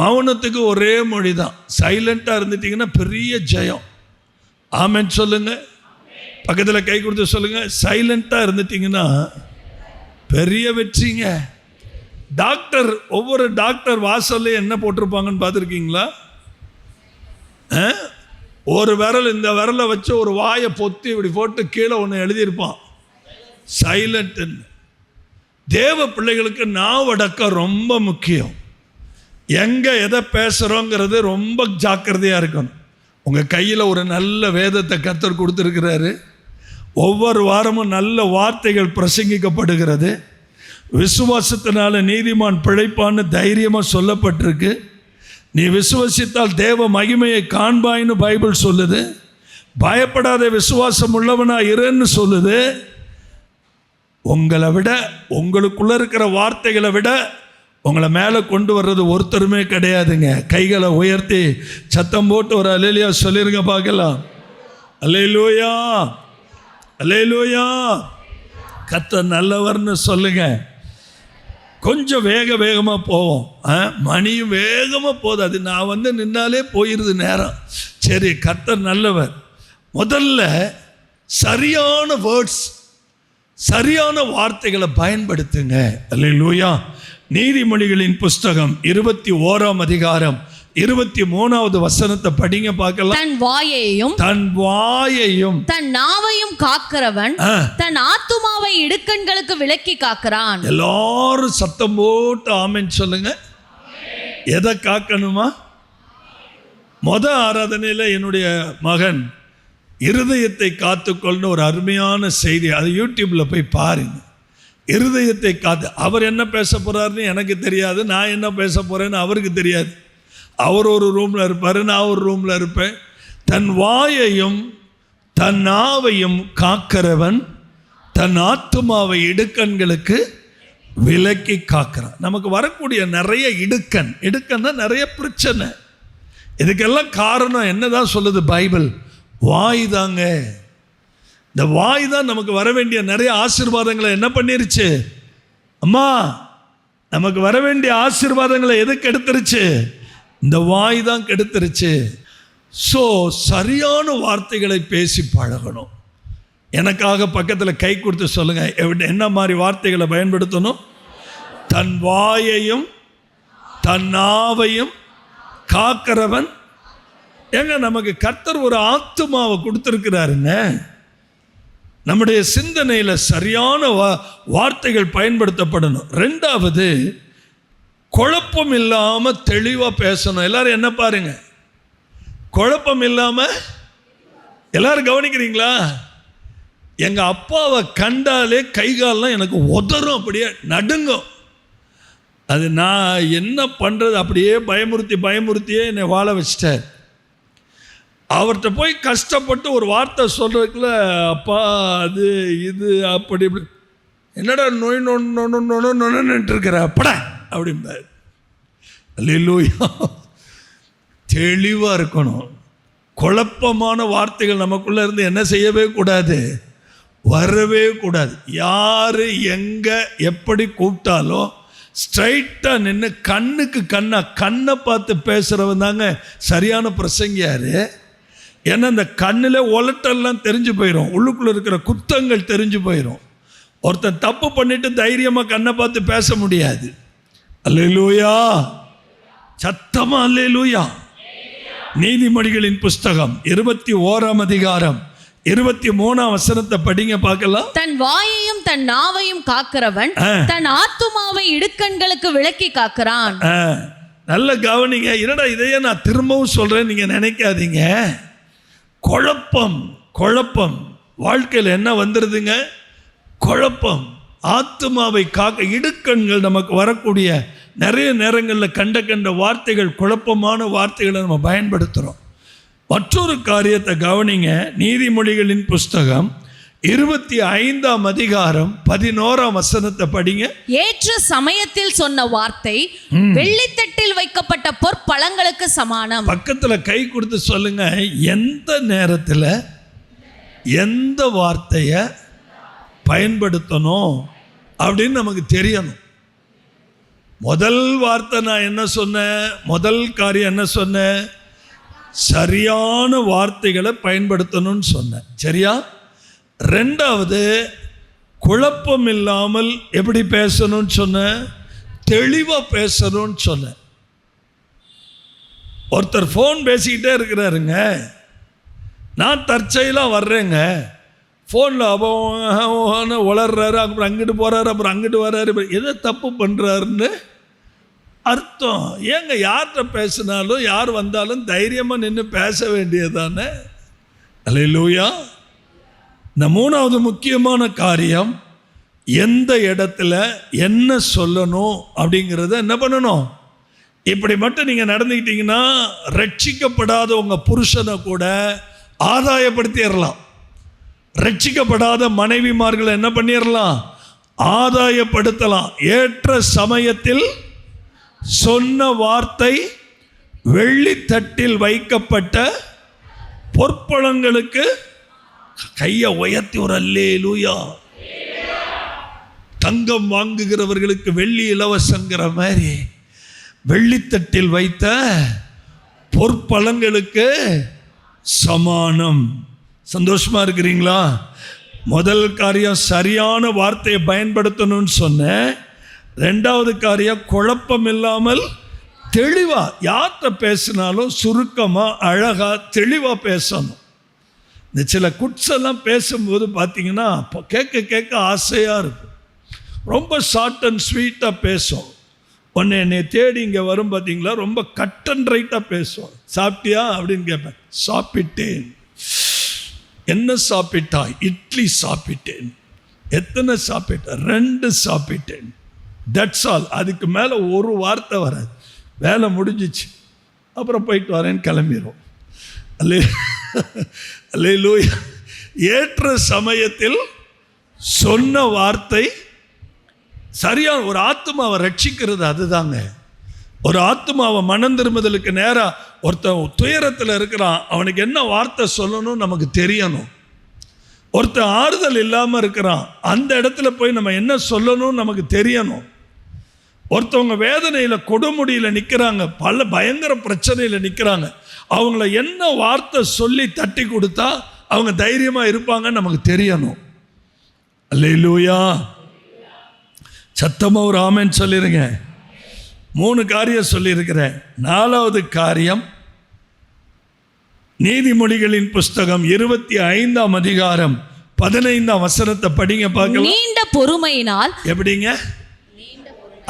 மௌனத்துக்கு ஒரே மொழி தான். சைலண்ட்டாக இருந்துட்டிங்கன்னா பெரிய ஜெயம். ஆமென் சொல்லுங்க. பக்கத்தில் கை கொடுத்து சொல்லுங்க, சைலண்ட்டாக இருந்துட்டிங்கன்னா பெரிய வெற்றிங்க. டாக்டர், ஒவ்வொரு டாக்டர் வாசல்லையும் என்ன போட்டிருப்பாங்கன்னு பார்த்துருக்கீங்களா? ஒரு விரல், இந்த விரலை வச்சு ஒரு வாயை பொத்தி இப்படி போட்டு கீழே ஒன்று எழுதியிருப்பான், சைலண்ட்ன்னு. தேவ பிள்ளைகளுக்கு நாவடக்கம் ரொம்ப முக்கியம். எங்கே எதை பேசுகிறோங்கிறது ரொம்ப ஜாக்கிரதையாக இருக்கணும். உங்கள் கையில் ஒரு நல்ல வேதத்தை கர்த்தர் கொடுத்துருக்கிறாரு. ஒவ்வொரு வாரமும் நல்ல வார்த்தைகள் பிரசங்கிக்கப்படுகிறது. விசுவாசத்தினால நீதிமான் பிழைப்பான்னு தைரியமாக சொல்லப்பட்டிருக்கு. நீ விசுவாசித்தால் தேவ மகிமையை காண்பாயின்னு பைபிள் சொல்லுது. பயப்படாத, விசுவாசம் உள்ளவனா இருன்னு சொல்லுது. உங்களை விட, உங்களுக்குள்ள இருக்கிற வார்த்தைகளை விட உங்களை மேலே கொண்டு வர்றது ஒருத்தருமே கிடையாதுங்க. கைகளை உயர்த்தி சத்தம் போட்டு ஒரு அல்லேலூயா சொல்லிருங்க பார்க்கலாம். அல்லேலூயா, அல்லேலூயா. கர்த்தர் நல்லவர்னு சொல்லுங்க. கொஞ்சம் வேகமாக போவோம். மணியும் வேகமாக போகுது. அது நான் நின்னாலே போயிடுது நேரம். சரி, கர்த்தர் நல்லவர். முதல்ல சரியான வேர்ட்ஸ், சரியான வார்த்தைகளை பயன்படுத்துங்க. அல்லேலூயா. நீதிமொழிகளின் புஸ்தகம் 21ஆம் அதிகாரம் 23வது வசனத்தை படிங்க பார்க்கலாம். தன் வாயையும் தன் நாவையும் காக்கிறவன் தன் ஆத்துமாவை இடுக்கண்களுக்கு விலக்கி காக்கிறான். எல்லாரும் சத்தம் போட்டு ஆமென் சொல்லுங்க. எதை காக்கணுமா? ஆராதனையில் என்னுடைய மகன் இருதயத்தை காத்துக்கொள்னு ஒரு அருமையான செய்தி, அது யூடியூப்பில் போய் பாருங்க. இருதயத்தை காத்து, அவர் என்ன பேச போகிறாருன்னு எனக்கு தெரியாது, நான் என்ன பேச போகிறேன்னு அவருக்கு தெரியாது. அவர் ஒரு ரூமில் இருப்பார், நான் ஒரு ரூமில் இருப்பேன். தன் வாயையும் தன் நாவையும் காக்கிறவன் தன் ஆத்துமாவை இடுக்கண்களுக்கு விலக்கி காக்கிறான். நமக்கு வரக்கூடிய நிறைய இடுக்கன்னா நிறைய பிரச்சனை. இதுக்கெல்லாம் காரணம் என்னதான் சொல்லுது பைபிள்? வாய் தாங்க. இந்த வாய் தான் நமக்கு வர வேண்டிய நிறைய ஆசீர்வாதங்களை என்ன பண்ணிருச்சு? அம்மா, நமக்கு வர வேண்டிய ஆசீர்வாதங்களை எது கெடுத்துருச்சு? இந்த வாய் தான் கெடுத்துருச்சு. ஸோ சரியான வார்த்தைகளை பேசி பழகணும். எனக்காக பக்கத்தில் கை கொடுத்து சொல்லுங்க, என்ன மாதிரி வார்த்தைகளை பயன்படுத்தணும்? தன் வாயையும் தன் நாவையும் காக்கிறவன். ஏங்க, நமக்கு கர்த்தர் ஒரு ஆத்துமாவை கொடுத்துருக்கிறாருங்க. நம்முடைய சிந்தனையில் சரியான வார்த்தைகள் பயன்படுத்தப்படணும். ரெண்டாவது, குழப்பம் இல்லாமல் தெளிவாக பேசணும். எல்லாரும் என்ன பாருங்க, குழப்பம் இல்லாமல். எல்லாரும் கவனிக்கிறீங்களா? எங்கள் அப்பாவை கண்டாலே கைகாலெலாம் எனக்கு உதறும், அப்படியே நடுங்கும். அது நான் என்ன பண்ணுறது, அப்படியே பயமுறுத்தியே என்னை வாழ வச்சிட்டார். அவர்கிட்ட போய் கஷ்டப்பட்டு ஒரு வார்த்தை சொல்கிறதுக்குள்ள, அப்பா அது இது அப்படி இப்படி, என்னடா நோய் நொன்னு இருக்கிற அப்படா அப்படிம்பார். அல்லேலூயா. தெளிவாக இருக்கணும். குழப்பமான வார்த்தைகள் நமக்குள்ளே இருந்து என்ன செய்யவே கூடாது, வரவே கூடாது. யார் எங்கே எப்படி கூப்பிட்டாலும் ஸ்ட்ரைட்டாக நின்று கண்ணுக்கு கண்ணை பார்த்து பேசுகிறவன் தாங்க சரியான பிரசங்கியார். ஏன்னா அந்த கண்ணில் ஒலட்டெல்லாம் தெரிஞ்சு போயிடும், உள்ளுக்குள்ளே இருக்கிற குத்தங்கள் தெரிஞ்சு போயிடும். ஒருத்தன் தப்பு பண்ணிட்டு தைரியமாக கண்ணை பார்த்து பேச முடியாது. அல்லேலூயா, சத்தமா அல்லேலூயா. நீதிமொழிகளின் புஸ்தகம் 21ஆம் அதிகாரம் 23ஆம் வசனத்தை படிங்க பார்க்கலாம். தன் வாயையும் தன் நாவையும் காக்கிறவன் தன் ஆத்துமாவை இடுக்கண்களுக்கு விலக்கி காக்கிறான். நல்ல கவனிங்க. என்னடா இதையே நான் திரும்பவும் சொல்றேன் நீங்க நினைக்காதீங்க. குழப்பம் வாழ்க்கையில் என்ன வந்துடுதுங்க? குழப்பம். ஆத்துமாவை காக்க இடுக்கண்கள் நமக்கு வரக்கூடிய நிறைய நேரங்களில் கண்ட வார்த்தைகள், குழப்பமான வார்த்தைகளை நம்ம பயன்படுத்துகிறோம். மற்றொரு காரியத்தை கவனிங்க. நீதிமொழிகளின் புஸ்தகம் 25ஆம் அதிகாரம் 11ஆம் வசனத்தை படிங்க. ஏற்ற சமயத்தில் சொன்ன வார்த்தை வெள்ளித்தட்டில் வைக்கப்பட்ட பொற்பழங்களுக்கு சமானம். பக்கத்துல கை கொடுத்து சொல்லுங்க, எந்த நேரத்தில் எந்த வார்த்தைய பயன்படுத்தணும் அப்படின்னு நமக்கு தெரியணும். முதல் வார்த்தை நான் என்ன சொன்னேன்? முதல் காரியம் என்ன சொன்னேன்? சரியான வார்த்தைகளை பயன்படுத்தணும்னு சொன்னேன், சரியா? ரெண்டாவது, குழப்பம் இல்லாமல் எப்படி பேசணும்னு சொன்னேன்? தெளிவாக பேசணும்னு சொன்னேன். ஒருத்தர் ஃபோன் பேசிக்கிட்டே இருக்கிறாருங்க, நான் தற்செயலாக வர்றேங்க, ஃபோனில் அவன் உளர்றாரு, அப்புறம் அங்கிட்டு போகிறாரு, அப்புறம் அங்கிட்டு வர்றாரு, எதை தப்பு பண்ணுறாருன்னு அர்த்தம். ஏங்க யார்கிட்ட பேசினாலும் யார் வந்தாலும் தைரியமாக நின்று பேச வேண்டியதானே? அல்லேலூயா. இந்த மூணாவது முக்கியமான காரியம், எந்த இடத்துல என்ன சொல்லணும் அப்படிங்கிறத என்ன பண்ணணும்? இப்படி மட்டும் நீங்கள் நடந்துக்கிட்டீங்கன்னா ரட்சிக்கப்படாத உங்கள் புருஷனை கூட ஆதாயப்படுத்திடலாம். ரட்சிக்கப்படாத மனைவிமார்களை என்ன பண்ணிடலாம்? ஆதாயப்படுத்தலாம். ஏற்ற சமயத்தில் சொன்ன வார்த்தை வெள்ளித்தட்டில் வைக்கப்பட்ட பொற்பழங்களுக்கு கையை உயர்த்தி ஒரு அல்லேலூயா. தங்கம் வாங்குகிறவர்களுக்கு வெள்ளி இலவசங்கிற மாதிரி வெள்ளித்தட்டில் வைத்த பொற்பழங்களுக்கு சமானம். சந்தோஷமா இருக்கிறீங்களா? முதல் காரியம் சரியான வார்த்தையை பயன்படுத்தணும்னு சொன்னேன். ரெண்டாவது காரியம் குழப்பம் இல்லாமல் தெளிவா, யார்கிட்ட பேசினாலும் சுருக்கமா அழகா தெளிவா பேசணும். இந்த சில குட்ஸ் எல்லாம் பேசும்போது பார்த்தீங்கன்னா கேட்க ஆசையாக இருக்கும். ரொம்ப ஷார்ட் அண்ட் ஸ்வீட்டாக பேசும். ஒன்று என்னை தேடி இங்கே வரும் பார்த்தீங்களா, ரொம்ப கட் அண்ட் ரைட்டாக பேசும். சாப்பிட்டியா அப்படின்னு கேட்பேன். சாப்பிட்டேன். என்ன சாப்பிட்டாய்? இட்லி சாப்பிட்டேன். எத்தனை சாப்பிட்டேன்? 2 சாப்பிட்டேன். That's all. அதுக்கு மேலே ஒரு வார்த்தை வராது. வேலை முடிஞ்சிச்சு, அப்புறம் போயிட்டு வரேன்னு கிளம்பிடும். அல்லேலூயா. ஏற்ற சமயத்தில் சொன்ன வார்த்தை சரியான ஒரு ஆத்துமாவை ரட்சிக்கிறது. அதுதாங்க ஒரு ஆத்துமாவை மனம் திரும்புதலுக்கு நேராக. ஒருத்தன் துயரத்தில் இருக்கிறான், அவனுக்கு என்ன வார்த்தை சொல்லணும் நமக்கு தெரியணும். ஒருத்தன் ஆறுதல் இல்லாமல் இருக்கிறான், அந்த இடத்துல போய் நம்ம என்ன சொல்லணும் நமக்கு தெரியணும். ஒருத்தவங்க வேதனையில் கொடுமுடியில் நிற்கிறாங்க, பல பயங்கர பிரச்சனையில் நிற்கிறாங்க, அவங்கள என்ன வார்த்தை சொல்லி தட்டி கொடுத்தா அவங்க தைரியமாக இருப்பாங்கன்னு நமக்கு தெரியணும். அல்லேலூயா. சத்தமாக ஒரு ஆமென் சொல்லிருங்க. 3 காரியம் சொல்லியிருக்கிறேன். 4வது காரியம், நீதிமொழிகளின் புஸ்தகம் 25ஆம் அதிகாரம் 15ஆம் வசனத்தை படிங்க பார்க்கலாம். நீண்ட பொறுமையினால். எப்படிங்க?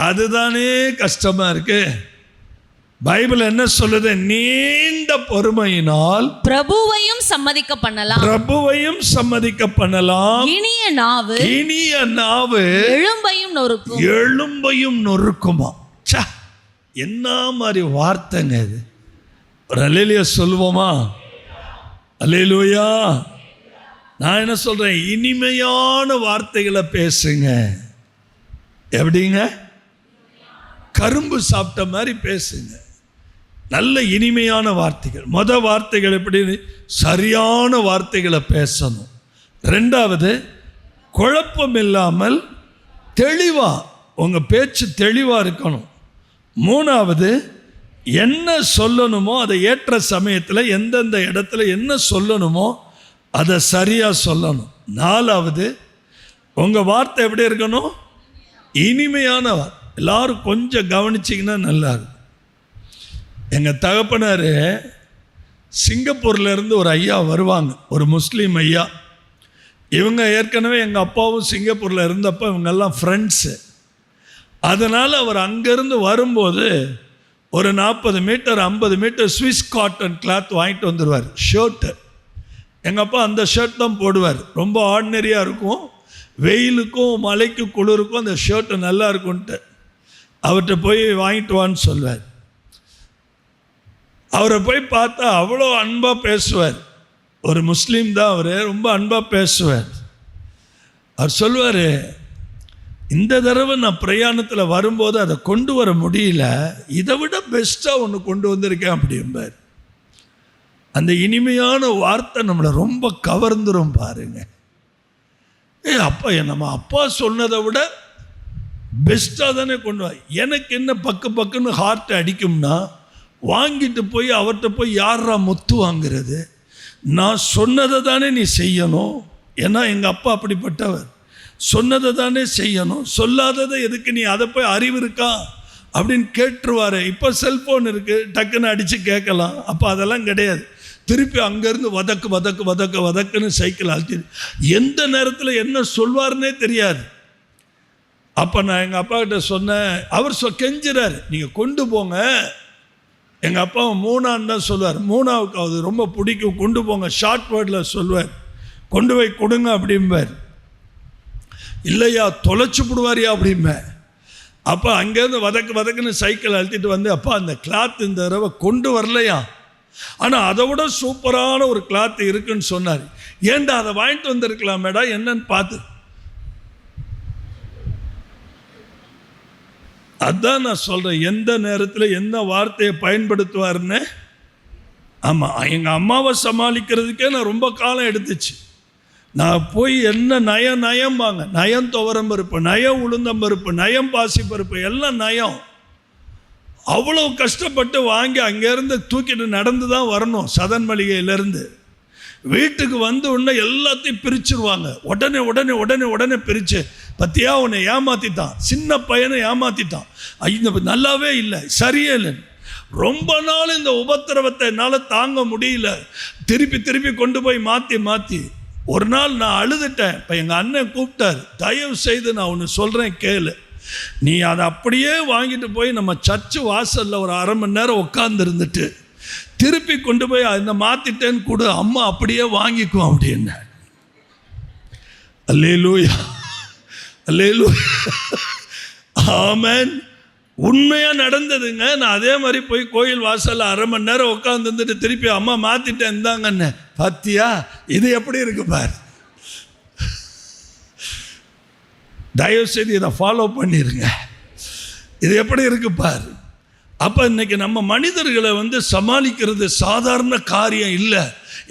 அதுதானே கஷ்டமா இருக்கு. பைபிள் என்ன சொல்லுது? நீண்ட பொறுமையினால் பிரபுவையும் சம்மதிக்க பண்ணலாம். பிரபுவையும் சம்மதிக்க பண்ணலாம். இனிய நாவு எலும்பையும் நொறுக்கும். எலும்பையும் நொறுக்குமா? என்ன மாதிரி வார்த்தைங்க இது! ஒரு அல்லேலூயா சொல்லுவோமா? அல்லேலூயா. நான் என்ன சொல்றேன்? இனிமையான வார்த்தைகளை பேசுங்க. எப்படிங்க? கரும்பு சாப்பிட்ட மாதிரி பேசுங்க. நல்ல இனிமையான வார்த்தைகள். வார்த்தைகள் எப்படி? சரியான வார்த்தைகளை பேசணும். ரெண்டாவது, குழப்பம் இல்லாமல் தெளிவா உங்கள் பேச்சு தெளிவாக இருக்கணும். மூணாவது, என்ன சொல்லணுமோ அதை ஏற்ற சமயத்தில் எந்தெந்த இடத்துல என்ன சொல்லணுமோ அதை சரியாக சொல்லணும். நாலாவது, உங்கள் வார்த்தை எப்படி இருக்கணும்? இனிமையான வார்த்தை. எல்லாரும் கொஞ்சம் கவனிச்சிங்கன்னா நல்லா இருக்கும். எங்கள் தகப்பனார் சிங்கப்பூர்லேருந்து ஒரு ஐயா வருவாங்க, ஒரு முஸ்லீம் ஐயா. இவங்க ஏற்கனவே எங்கள் அப்பாவும் சிங்கப்பூரில் இருந்தப்போ இவங்கெல்லாம் ஃப்ரெண்ட்ஸு. அதனால் அவர் அங்கேருந்து வரும்போது ஒரு 40 metre 50 metre Swiss cotton cloth வாங்கிட்டு வந்துடுவார், ஷர்ட்டு. எங்கள் அப்பா அந்த ஷர்ட் தான் போடுவார். ரொம்ப ஆர்டினரியாக இருக்கும். வெயிலுக்கும் மழைக்கும் குளிருக்கும் அந்த ஷர்ட்டு நல்லா இருக்கும்ன்ட்டு அவர்கிட்ட போய் வாங்கிட்டு வான்னு சொல்வார். அவரை போய் பார்த்தா அவ்வளோ அன்பாக பேசுவார். ஒரு முஸ்லீம் தான் அவர், ரொம்ப அன்பாக பேசுவார். அவர் சொல்வார், இந்த தடவை நான் பிரயாணத்தில் வரும்போது அதை கொண்டு வர முடியல, இதை விட பெஸ்ட்டாக ஒன்று கொண்டு வந்திருக்கேன் அப்படிம்பார். அந்த இனிமையான வார்த்தை நம்மளை ரொம்ப கவர்ந்துரும் பாருங்க. அப்பா, நம்ம அப்பா சொன்னதை விட பெஸ்ட்டாக தானே கொண்டு வா. எனக்கு என்ன பக்குன்னு ஹார்ட் அடிக்கும்னா, வாங்கிட்டு போய் அவர்கிட்ட போய் யாரா முத்து வாங்கிறது? நான் சொன்னதை தானே நீ செய்யணும். ஏன்னா எங்கள் அப்பா அப்படிப்பட்டவர். சொன்னதை தானே செய்யணும், சொல்லாததை எதுக்கு நீ? அதை போய் அறிவு இருக்கா அப்படின்னு கேட்டுருவார். இப்போ செல்ஃபோன் இருக்குது, டக்குன்னு அடித்து கேட்கலாம். அப்போ அதெல்லாம் கிடையாது. திருப்பி அங்கேருந்து வதக்குன்னு சைக்கிள் அழுத்தி எந்த நேரத்தில் என்ன சொல்வார்னே தெரியாது. அப்போ நான் எங்கள் அப்பா கிட்ட சொன்னேன். அவர் கெஞ்சுறாரு, நீங்கள் கொண்டு போங்க. எங்கள் அப்பா மூணான்னு தான் சொல்லுவார். மூணாவுக்கு அது ரொம்ப பிடிக்கும், கொண்டு போங்க. ஷார்ட் வேர்டில் சொல்லுவார், கொண்டு போய் கொடுங்க அப்படிம்பார். இல்லையா தொலைச்சி விடுவாரியா அப்படிம்பேன். அப்போ அங்கேருந்து வதக்குன்னு சைக்கிள் அழுத்திட்டு வந்து, அப்பா அந்த கிளாத் இந்த தடவை கொண்டு வரலையா, ஆனால் அதை விட சூப்பரான ஒரு கிளாத் இருக்குன்னு சொன்னார். ஏன்டா அதை வாங்கிட்டு வந்திருக்கலாம் மேடம், என்னன்னு பார்த்து. அதான் நான் சொல்கிறேன், எந்த நேரத்தில் என்ன வார்த்தையை பயன்படுத்துவார்னு. ஆமாம், எங்கள் அம்மாவை சமாளிக்கிறதுக்கே நான் ரொம்ப காலம் எடுத்துச்சு. நான் போய் என்ன நயம்பாங்க, நயம் துவரம் பருப்பு, நயம் உளுந்தம் பருப்பு, நயம் பாசி பருப்பு, எல்லாம் நயம். அவ்வளோ கஷ்டப்பட்டு வாங்கி அங்கேருந்து தூக்கிட்டு நடந்து தான் வரணும். சதன் மளிகையிலேருந்து வீட்டுக்கு வந்து உடனே எல்லாத்தையும் பிரிச்சுருவாங்க. உடனே பிரித்து, பத்தியா உன்னை ஏமாற்றிட்டான், சின்ன பையனை ஏமாற்றிட்டான், இந்த நல்லாவே இல்லை, சரியே இல்லை. ரொம்ப நாள் இந்த உபத்திரவத்தை என்னால் தாங்க முடியல. திருப்பி கொண்டு போய் மாற்றி ஒரு நாள் நான் அழுதுட்டேன். இப்போ எங்கள் அண்ணன் கூப்பிட்டார், தயவு செய்து நான் ஒன்று சொல்கிறேன் கேளு, நீ அதை அப்படியே வாங்கிட்டு போய் நம்ம சர்ச்சு வாசலில் ஒரு அரை மணி நேரம் உட்காந்துருந்துட்டு திருப்பி கொண்டு போய் அதை மாற்றிட்டேன்னு கூட, அம்மா அப்படியே வாங்கிக்குவோம் அப்படின்னு. அல்லேலூயா, அல்லேலூயா, ஆமென். உண்மையாக நடந்ததுங்க. நான் அதே மாதிரி போய் கோயில் வாசலில் அரை மணி நேரம் உட்காந்துருந்துட்டு திருப்பி அம்மா மாற்றிட்டேன் இருந்தாங்கன்னு. பாத்தியா இது எப்படி இருக்கு பார். தயவுசெய்து இதை ஃபாலோ பண்ணிடுங்க. இது எப்படி இருக்கு பார். அப்போ இன்னைக்கு நம்ம மனிதர்களை சமாளிக்கிறது சாதாரண காரியம் இல்லை.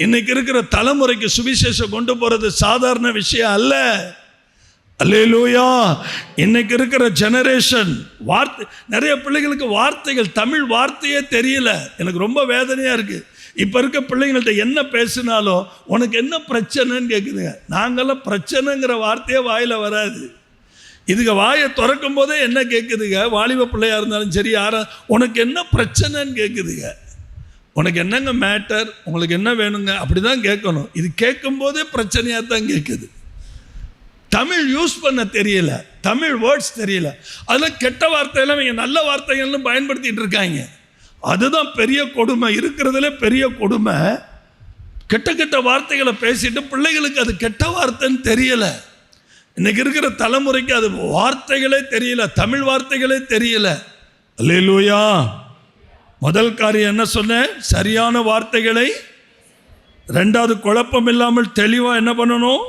இன்னைக்கு இருக்கிற தலைமுறைக்கு சுவிசேஷம் கொண்டு போகிறது சாதாரண விஷயம் அல்ல. அல்லேலூயா. இன்னைக்கு இருக்கிற ஜெனரேஷன் வார்த்தை, நிறைய பிள்ளைகளுக்கு வார்த்தைகள், தமிழ் வார்த்தையே தெரியல. எனக்கு ரொம்ப வேதனையாக இருக்குது. இப்போ இருக்க பிள்ளைங்கள்ட்ட என்ன பேசினாலும் உனக்கு என்ன பிரச்சனைன்னு கேட்குதுங்க. நாங்கள்லாம் பிரச்சனைங்கிற வார்த்தையே வாயில் வராது. இதுக்கு வாயை திறக்கும் போதே என்ன கேட்குதுங்க, வாலிப பிள்ளையாக இருந்தாலும் சரி, யாரா உனக்கு என்ன பிரச்சனைன்னு கேட்குதுங்க. உனக்கு என்னங்க மேட்டர், உங்களுக்கு என்ன வேணுங்க, அப்படி தான் கேட்கணும். இது கேட்கும்போதே பிரச்சனையாக தான் கேட்குது. தமிழ் யூஸ் பண்ண தெரியல, தமிழ் வேர்ட்ஸ் தெரியல. அதெல்லாம் கெட்ட வார்த்தையெல்லாம் இவங்க நல்ல வார்த்தைகள்னு பயன்படுத்திகிட்டு இருக்காங்க. அதுதான் பெரிய கொடுமை, இருக்கிறதுல பெரிய கொடுமை. கெட்ட வார்த்தைகளை பேசிட்டு பிள்ளைகளுக்கு அது கெட்ட வார்த்தைன்னு தெரியல. இன்னைக்கு இருக்கிற தலைமுறைக்கு அது வார்த்தைகளே தெரியல, தமிழ் வார்த்தைகளே தெரியல. அல்லேலூயா. முதல் காரியம் என்ன சொன்னேன், சரியான வார்த்தைகளை. ரெண்டாவது, குழப்பம் இல்லாமல் தெளிவாக என்ன பண்ணணும்,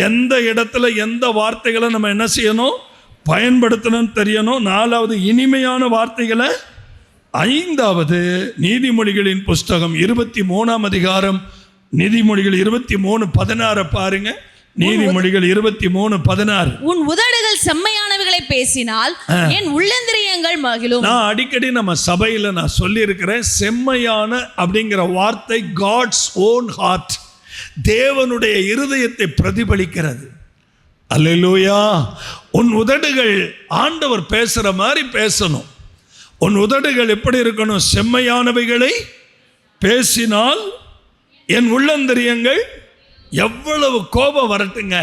எந்த இடத்துல எந்த வார்த்தைகளை நம்ம என்ன செய்யணும், பயன்படுத்தணும்னு தெரியணும். நாலாவது, இனிமையான வார்த்தைகளை. ஐந்தாவது, நீதிமொழிகளின் புஸ்தகம் 23ஆம் அதிகாரம், நீதிமொழிகள் 23:16 பாருங்க. நீதிமொழிகள் 23:16. உன் உதடுகள் செம்மையானவைகளை பேசினால் என் உள்ளந்திரியங்கள் மகிழும். நான் அடிக்கடி நம்ம சபையில நான் சொல்லி இருக்கிறேன், செம்மையான அப்படிங்கிற வார்த்தை காட்ஸ் ஓன் ஹார்ட், தேவனுடைய இருதயத்தை பிரதிபலிக்கிறது. அல்லேலூயா. உன் உதடுகள் ஆண்டவர் பேசுற மாதிரி பேசணும். உன் உதடுகள் எப்படி இருக்கணும்? செம்மையானவைகளை பேசினால் என் உள்ளந்தரியங்கள். எவ்வளவு கோபம் வரட்டுங்க,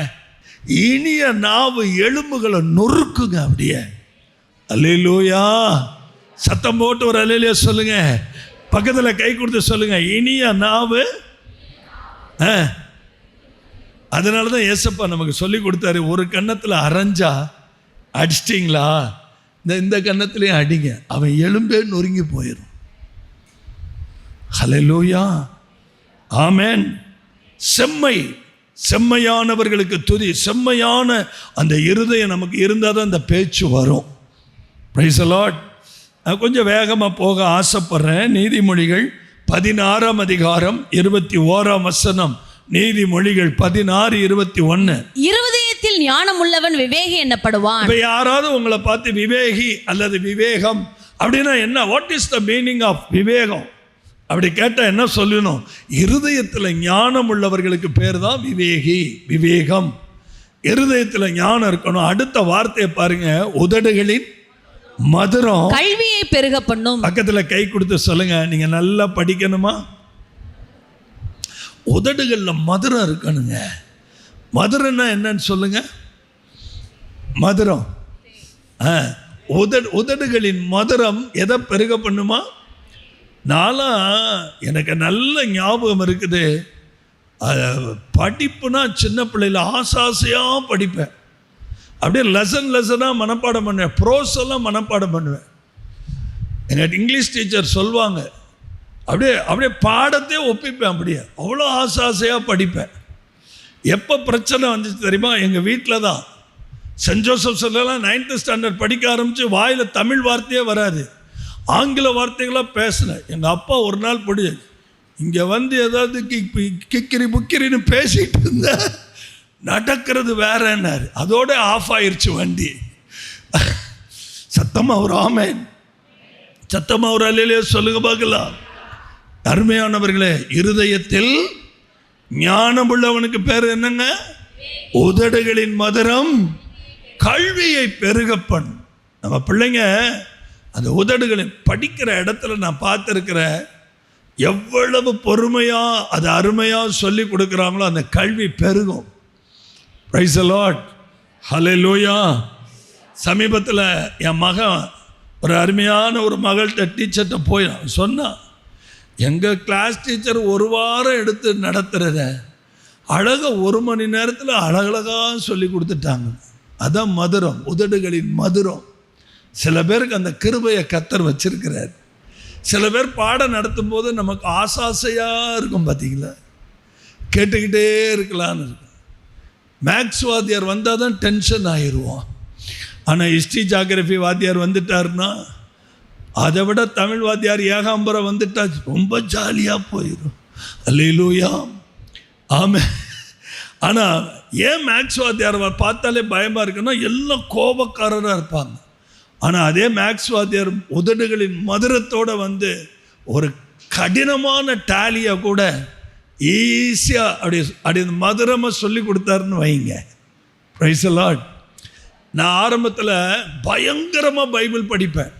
இனிய நாவு எலும்புகளை நொறுக்குங்க அப்படியே. அல்லேலூயா. சத்தம் போட்டு ஒரு அல்லேலூயா சொல்லுங்க. பக்கத்துல கை கொடுத்து சொல்லுங்க, இனிய நாவு. அதனாலதான் ஏசப்பா நமக்கு சொல்லி கொடுத்தாரு, ஒரு கன்னத்துல அரைஞ்சா அடிச்சிட்டிங்களா, இந்த கன்னத்திலையும் அடிங்க, அவன் எலும்பே நொறுங்கி போயிடும். ஹல்லேலூயா. ஆமென். செம்மையானவர்களுக்கு துதி. செம்மையான அந்த இருதயம் நமக்கு இருந்தால் தான் அந்த பேச்சு வரும். Price the Lord. நான் கொஞ்சம் வேகமாக போக ஆசைப்படுறேன். நீதிமொழிகள் 16ஆம் அதிகாரம் 21ஆம் வசனம். நீதிமொழிகள் 16:21. இருதயத்தில் ஞானம் உள்ளவன் விவேகி என்னப்படுவான். இப்போ யாராவது உங்களை பார்த்து விவேகி அல்லது விவேகம் அப்படின்னா என்ன, what is the meaning of விவேகம் அப்படி கேட்டால் என்ன சொல்லணும்? இருதயத்தில் ஞானம் உள்ளவர்களுக்கு பேர் தான் விவேகி, விவேகம். இருதயத்தில் ஞானம் இருக்கணும். அடுத்த வார்த்தையை பாருங்க, உதடுகளின் மதுரம் கல்வியை பெருக பண்ணும். பக்கத்தில் கை கொடுத்து சொல்லுங்க, நீங்க நல்லா படிக்கணுமா? உதடுகள்ல மதுரம் இருக்கணுங்க. மதுரம்னா என்னன்னு சொல்லுங்க. மதுரம், உதடுகளின் மதுரம் எதை பெருக பண்ணுமா? நான்லாம் எனக்கு நல்ல ஞாபகம் இருக்குது, படிப்புனா சின்ன பிள்ளையில் ஆசாசையாக படிப்பேன். அப்படியே லெசனாக மனப்பாடம் பண்ணுவேன். ப்ரோஸ் எல்லாம் மனப்பாடம் பண்ணுவேன். எங்கள் இங்கிலீஷ் டீச்சர் சொல்லுவாங்க, அப்படியே பாடத்தையே ஒப்பிப்பேன். அப்படியே அவ்வளோ ஆசாசையாக படிப்பேன். எப்போ பிரச்சனை வந்துச்சு தெரியுமா? எங்கள் வீட்டில் தான். சென்ட் ஜோசப்ஸ்லாம் 9th ஸ்டாண்டர்ட் படிக்க ஆரம்பித்து வாயில் தமிழ் வார்த்தையே வராது, ஆங்கில வார்த்தைகளாக பேசினேன். எங்கள் அப்பா ஒரு நாள் இங்கே வந்து ஏதாவது கிக்கிரி புக்கிரின்னு பேசிகிட்டு இருந்த, நடக்கிறது வேறன்னாரு. அதோட ஆஃப் ஆயிடுச்சு வண்டி. சத்தமாக ஒரு ஆமேன், சத்தமாக ஒரு அல்லேலூயா சொல்லுங்க பார்க்கலாம். அருமையானவர்களே, இருதயத்தில் ஞானம் உள்ளவனுக்கு பேர் என்னங்க? உதடுகளின் மதுரம் கல்வியை பெருகப்பன். நம்ம பிள்ளைங்க அந்த உதடுகளின் படிக்கிற இடத்துல நான் பார்த்துருக்கிற எவ்வளவு பொறுமையாக அது அருமையாக சொல்லி கொடுக்குறாங்களோ அந்த கல்வி பெருகும். Praise the Lord. ஹல்லேலூயா. சமீபத்தில் என் மகன் ஒரு அருமையான ஒரு மகள்கிட்ட டீச்சர்கிட்ட போய் சொன்னான், எங்கள் கிளாஸ் டீச்சர் ஒரு வாரம் எடுத்து நடத்துகிறத அழகாக 1 மணி நேரத்தில் அழகழகாக சொல்லி கொடுத்துட்டாங்க. அதான் மதுரம், உதடுகளின் மதுரம். சில பேருக்கு அந்த கிருபையை கர்த்தர் வச்சிருக்கிறார். சில பேர் பாடம் நடத்தும் போது நமக்கு ஆசாசையாக இருக்கும், பார்த்தீங்களா, கேட்டுக்கிட்டே இருக்கலான்னு இருக்கும். மேக்ஸ் வாத்தியார் வந்தால் தான் டென்ஷன் ஆயிடுவோம். ஆனால் ஹிஸ்ட்ரி ஜாகிரஃபி வாத்தியார் வந்துட்டாருன்னா, அதை விட தமிழ் வாத்தியார் ஏகாம்பரம் வந்துட்டா ரொம்ப ஜாலியாக போயிடும். அல்லேலூயா. ஆமென். ஆனால் ஏன் மேக்ஸ் வாத்தியார் பார்த்தாலே பயமாக இருக்குன்னா, எல்லாம் கோபக்காரராக இருப்பாங்க. ஆனால் அதே மேக்ஸ் வாத்தியார் உதடுகளின் மதுரத்தோடு வந்து ஒரு கடினமான டேலியை கூட ஈஸியாக அப்படி மதுரமாக சொல்லி கொடுத்தாருன்னு வைங்க. Price the Lord. நான் ஆரம்பத்தில் பயங்கரமாக பைபிள் படிப்பேன்.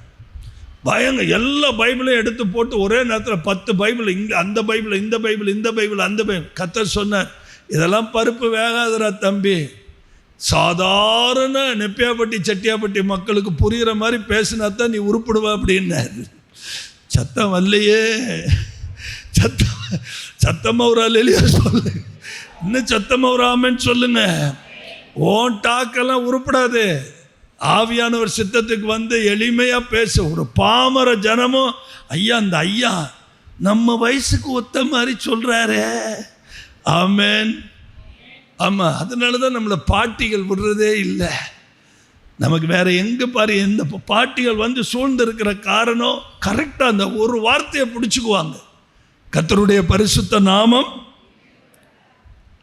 எல்லா பைபிளையும் எடுத்து போட்டு ஒரே நேரத்தில் 10 பைபிள், இங்கே அந்த பைபிள், இந்த பைபிள், இந்த பைபிள், அந்த பைபிள். கர்த்தர் சொன்னார், இதெல்லாம் பருப்பு வேகாதரா தம்பி, சாதாரண நெப்பியாப்பட்டி செட்டியாப்பட்டி மக்களுக்கு புரிகிற மாதிரி பேசினா தான் நீ உருப்பிடுவ அப்படின்னாரு. சத்தம் வரலையே, சத்தமாக ஒரு அல்லேலூயா சொல்லு, இன்னும் சத்தமாக ஒரு ஆமென் சொல்லுங்க. ஓன் டாக்கெல்லாம் உருப்படாது. ஆவியானவர் சித்தத்துக்கு வந்து எளிமையாக பேச ஒரு பாமர ஜனமும், ஐயா அந்த ஐயா நம்ம வயசுக்கு ஒத்த மாதிரி சொல்கிறாரே. ஆமென். ஆமாம், அதனால தான் நம்மளை பாட்டிகள் விடுறதே இல்லை. நமக்கு வேற எங்கே பாரு, எந்த பாட்டிகள் வந்து சூழ்ந்து இருக்கிற காரணம் கரெக்டாக அந்த ஒரு வார்த்தையை பிடிச்சிக்குவாங்க. கர்த்தருடைய பரிசுத்த நாமம்.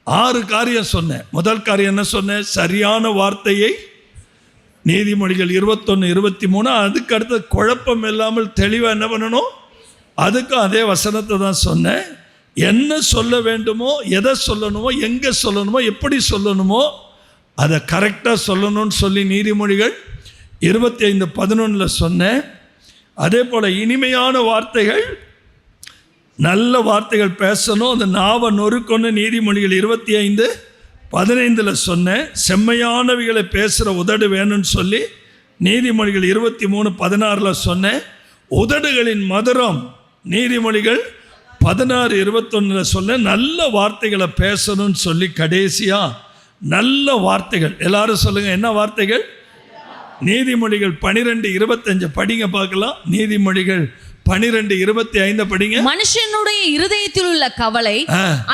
6 காரியம் சொன்னேன். முதல் காரியம் என்ன சொன்னேன்? சரியான வார்த்தையை, நீதிமொழிகள் 21, 23. அதுக்கு அடுத்து குழப்பம் இல்லாமல் தெளிவாக என்ன பண்ணணும்? அதுக்கும் அதே வசனத்தை தான் சொன்னேன். என்ன சொல்ல வேண்டுமோ, எதை சொல்லணுமோ, எங்கே சொல்லணுமோ, எப்படி சொல்லணுமோ அதை கரெக்டாக சொல்லணும்னு சொல்லி நீதிமொழிகள் 25:11 சொன்னேன். அதே போல் இனிமையான வார்த்தைகள், நல்ல வார்த்தைகள் பேசணும், அந்த நாவை நொறுக்கொன்னு நீதிமொழிகள் 25:15 சொன்னேன். செம்மையானவைகளை பேசுகிற உதடு வேணும்னு சொல்லி நீதிமொழிகள் 23:16 சொன்னேன். உதடுகளின் மதுரம் நீதிமொழிகள் 16:21 சொன்னேன். நல்ல வார்த்தைகளை பேசணும்னு சொல்லி கடைசியாக நல்ல வார்த்தைகள், எல்லாரும் சொல்லுங்க என்ன வார்த்தைகள்? நீதிமொழிகள் 12:25 படிங்க பார்க்கலாம். நீதிமொழிகள் 12:25 படிங்க. மனுஷனுடைய இருதயத்தில் உள்ள கவலை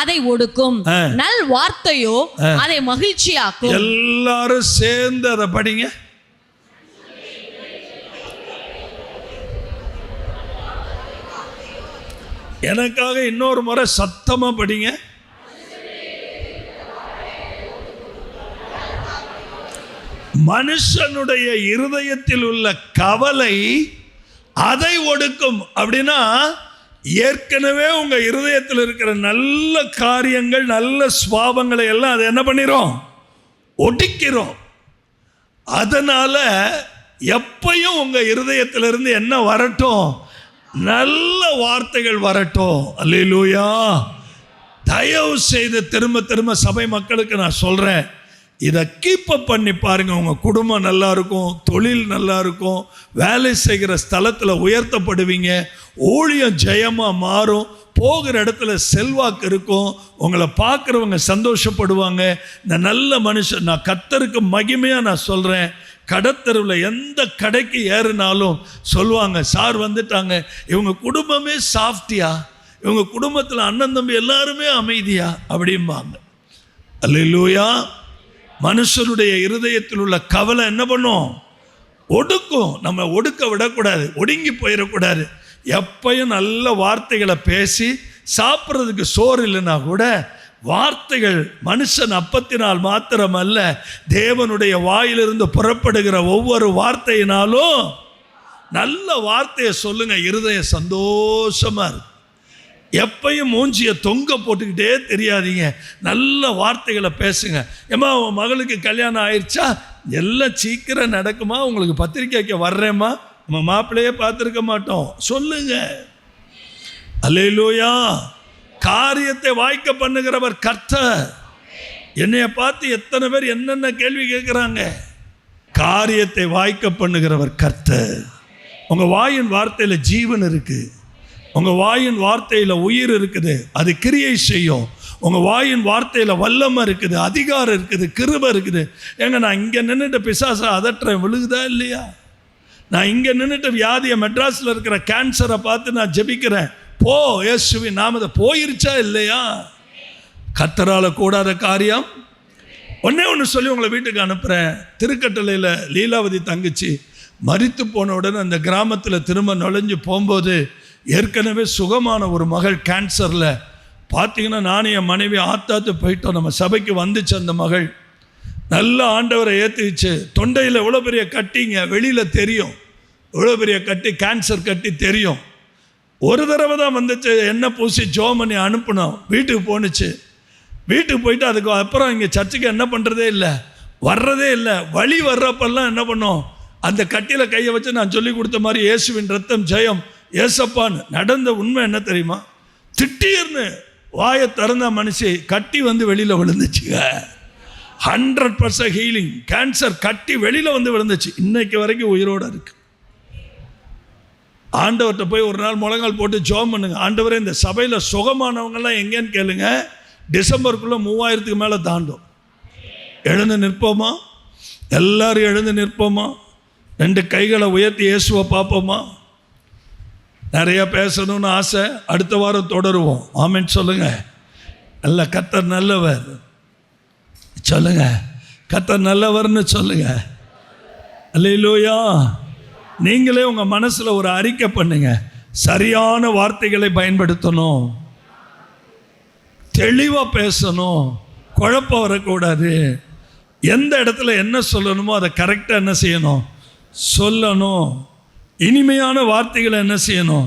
அதை ஒடுக்கும், நல் வார்த்தையோ அதை மகிழ்ச்சியாக்கும். எல்லாரும் சேர்ந்து அதை படிங்க. எனக்காக இன்னொரு முறை சத்தமா படிங்க. மனுஷனுடைய இருதயத்தில் உள்ள கவலை அதை ஒடுக்கும். அப்படின்னா ஏற்கனவே உங்க இருதயத்தில் இருக்கிற நல்ல காரியங்கள், நல்ல சுபாவங்களை எல்லாம் அதை என்ன பண்ணிரும்? ஒடுக்கிறோம். அதனால எப்பையும் உங்க இருதயத்திலிருந்து என்ன வரட்டும்? நல்ல வார்த்தைகள் வரட்டும். அல்லேலூயா. தயவு செய்து திரும்ப திரும்ப சபை மக்களுக்கு நான் சொல்றேன், இதை கீப்பப் பண்ணி பாருங்க. உங்கள் குடும்பம் நல்லா இருக்கும், தொழில் நல்லா இருக்கும், வேலை செய்கிற ஸ்தலத்தில் உயர்த்தப்படுவீங்க, ஊழியம் ஜெயமாக மாறும், போகிற இடத்துல செல்வாக்கு இருக்கும், உங்களை பார்க்குறவங்க சந்தோஷப்படுவாங்க. இந்த நல்ல மனுஷன், நான் கர்த்தருக்கு மகிமையாக நான் சொல்கிறேன், கடத்தெருவில் எந்த கடைக்கு ஏறினாலும் சொல்லுவாங்க, சார் வந்துட்டாங்க, இவங்க குடும்பமே சாஃப்டியா, இவங்க குடும்பத்தில் அண்ணன் தம்பி எல்லாருமே அமைதியா அப்படிம்பாங்க. அல்லேலூயா. மனுஷனுடைய இருதயத்தில் உள்ள கவலை என்ன பண்ணும்? ஒடுக்கும். நம்ம ஒடுக்க விடக்கூடாது, ஒடுங்கி போயிடக்கூடாது. எப்பயும் நல்ல வார்த்தைகளை பேசி, சாப்பிட்றதுக்கு சோறு இல்லைன்னா கூட வார்த்தைகள், மனுஷன் அப்பத்தினால் மாத்திரமல்ல, தேவனுடைய வாயிலிருந்து புறப்படுகிற ஒவ்வொரு வார்த்தையினாலும் நல்ல வார்த்தையை சொல்லுங்க. இருதயம் சந்தோஷமா இருக்கு. எப்பையும் மூஞ்சியை தொங்க போட்டுக்கிட்டே தெரியாதீங்க, நல்ல வார்த்தைகளை பேசுங்க. ஏம்மா உன் மகளுக்கு கல்யாணம் ஆயிடுச்சா? எல்லாம் சீக்கிரம் நடக்குமா? உங்களுக்கு பத்திரிக்கை வைக்க வர்றேம்மா, நம்ம மாப்பிள்ளையே பார்த்துருக்க மாட்டோம், சொல்லுங்க. அல்லேலூயா. காரியத்தை வாய்க்க பண்ணுகிறவர் கர்த்தர். என்னைய பார்த்து எத்தனை பேர் என்னென்ன கேள்வி கேட்குறாங்க? காரியத்தை வாய்க்க பண்ணுகிறவர் கர்த்தர். உங்கள் வாயின் வார்த்தையில் ஜீவன் இருக்குது, உங்கள் வாயின் வார்த்தையில் உயிர் இருக்குது, அது கிரியை செய்யும். உங்கள் வாயின் வார்த்தையில் வல்லமை இருக்குது, அதிகாரம் இருக்குது, கிருபை இருக்குது. ஏங்க நான் இங்கே நின்றுட்டு பிசாசை அதட்டுறேன், விழுகுதா இல்லையா? நான் இங்கே நின்றுட்டு வியாதியை, மெட்ராஸில் இருக்கிற கேன்சரை பார்த்து நான் ஜெபிக்கிறேன், போ இயேசுவின் நாமத்தை, போயிருச்சா இல்லையா? கர்த்தரால் கூடாத காரியம். ஒன்று சொல்லி உங்களை வீட்டுக்கு அனுப்புகிறேன். திருக்கட்டளையில் லீலாவதி தங்கச்சி மரித்து போன உடனே அந்த கிராமத்தில் திரும்ப நுழைஞ்சு போகும்போது ஏற்கனவே சுகமான ஒரு மகள் கேன்சரில், பார்த்தீங்கன்னா நானும் என் மனைவி ஆத்தாத்து போயிட்டோம். நம்ம சபைக்கு வந்துச்சு அந்த மகள், நல்ல ஆண்டவரை ஏற்றிச்சு. தொண்டையில் இவ்வளோ பெரிய கட்டிங்க, வெளியில் தெரியும், இவ்வளோ பெரிய கட்டி, கேன்சர் கட்டி தெரியும். ஒரு தடவை தான் வந்துச்சு, எண்ணெய் பூசி ஜோம் பண்ணி அனுப்பினோம், வீட்டுக்கு போணுச்சு. வீட்டுக்கு போயிட்டு அதுக்கு அப்புறம் இங்கே சர்ச்சுக்கு என்ன பண்ணுறதே இல்லை, வர்றதே இல்லை. வழி வர்றப்பெல்லாம் என்ன பண்ணோம், அந்த கட்டியில் கையை வச்சு நான் சொல்லி கொடுத்த மாதிரி இயேசுவின் ரத்தம் ஜெயம், ஏசப்பான்னு. நடந்த உண்மை என்ன தெரியுமா? திடீர்னு வாயை திறந்த மனுஷி கட்டி வந்து வெளியில் விழுந்துச்சுங்க. 100% ஹீலிங். கேன்சர் கட்டி வெளியில் வந்து விழுந்துச்சு. இன்னைக்கு வரைக்கும் உயிரோடு இருக்கு. ஆண்டவர்கிட்ட போய் ஒரு நாள் முழங்கால் போட்டு ஜெபம் பண்ணுங்க. ஆண்டவரே, இந்த சபையில் சுகமானவங்கெல்லாம் எங்கேன்னு கேளுங்க, டிசம்பருக்குள்ளே 3000க்கு மேலே தாண்டும். எழுந்து நிற்போமா? எல்லாரும் எழுந்து நிற்போமா? 2 கைகளை உயர்த்தி இயேசுவை பார்ப்போமா? நிறைய பேசணும்னு ஆசை, அடுத்த வாரம் தொடருவோம். ஆமென் சொல்லுங்க. நல்ல கர்த்தர் நல்லவர் சொல்லுங்க, கர்த்தர் நல்லவர்னு சொல்லுங்க. அல்லேலூயா. நீங்களே உங்கள் மனசில் ஒரு அறிக்கை பண்ணுங்க, சரியான வார்த்தைகளை பயன்படுத்தணும், தெளிவாக பேசணும், குழப்பம் வரக்கூடாது. எந்த இடத்துல என்ன சொல்லணுமோ அதை கரெக்டாக என்ன செய்யணும், சொல்லணும். இனிமையான வார்த்தைகளை என்ன செய்யணும்,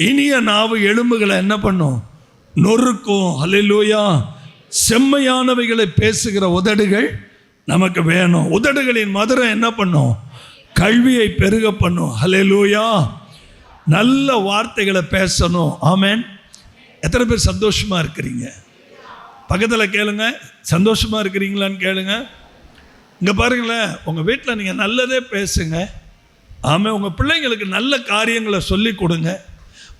இனிய நாவு எலும்புகளை என்ன பண்ணும், நொறுக்கும். ஹல்லேலூயா. செம்மையானவைகளை பேசுகிற உதடுகள் நமக்கு வேணும். உதடுகளின் மதுரம் என்ன பண்ணும், கல்வியை பெருக பண்ணும். ஹல்லேலூயா. நல்ல வார்த்தைகளை பேசணும். ஆமென். எத்தனை பேர் சந்தோஷமாக இருக்கிறீங்க? பக்கத்தில் கேளுங்க, சந்தோஷமாக இருக்கிறீங்களான்னு கேளுங்க. இங்கே பாருங்களேன், உங்கள் வீட்டில் நீங்கள் நல்லதே பேசுங்க. ஆமாம். உங்கள் பிள்ளைங்களுக்கு நல்ல காரியங்களை சொல்லி கொடுங்க.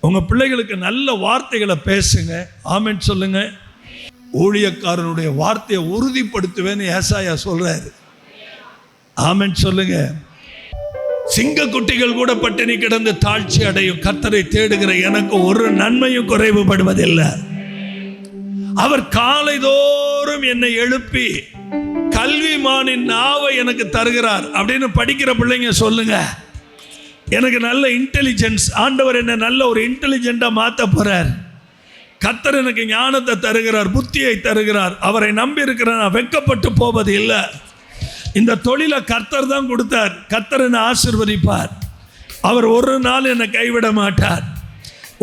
உங்கள் பிள்ளைகளுக்கு நல்ல வார்த்தைகளை பேசுங்க. ஆமென் சொல்லுங்க. ஊழியக்காரனுடைய வார்த்தையை உறுதிப்படுத்துவேன்னு ஏசாயா சொல்கிறாரு. ஆமென் சொல்லுங்க. சிங்க குட்டிகள் கூட பட்டினி கிடந்து தாழ்ச்சி அடையும். கர்த்தரை தேடுகிற எனக்கு ஒரு நன்மையும் குறைவுபடுவதில்லை. அவர் காலைதோறும் என்னை எழுப்பி கல்விமானின் நாவை எனக்கு தருகிறார் அப்படின்னு படிக்கிற பிள்ளைங்க சொல்லுங்க. எனக்கு நல்ல இன்டெலிஜென்ஸ், ஆண்டவர் என்னை நல்ல ஒரு இன்டெலிஜென்ட்டா மாற்ற போறார். கர்த்தர் எனக்கு ஞானத்தை தருகிறார், புத்தியை தருகிறார். அவரை நம்பி இருக்கிற நான் வெட்கப்பட்டு போவது இல்லை. இந்த தொழிலை கர்த்தர் தான் கொடுத்தார். கர்த்தர் என்னை ஆசீர்வதிப்பார். அவர் ஒரு நாள் என்னை கைவிட மாட்டார்.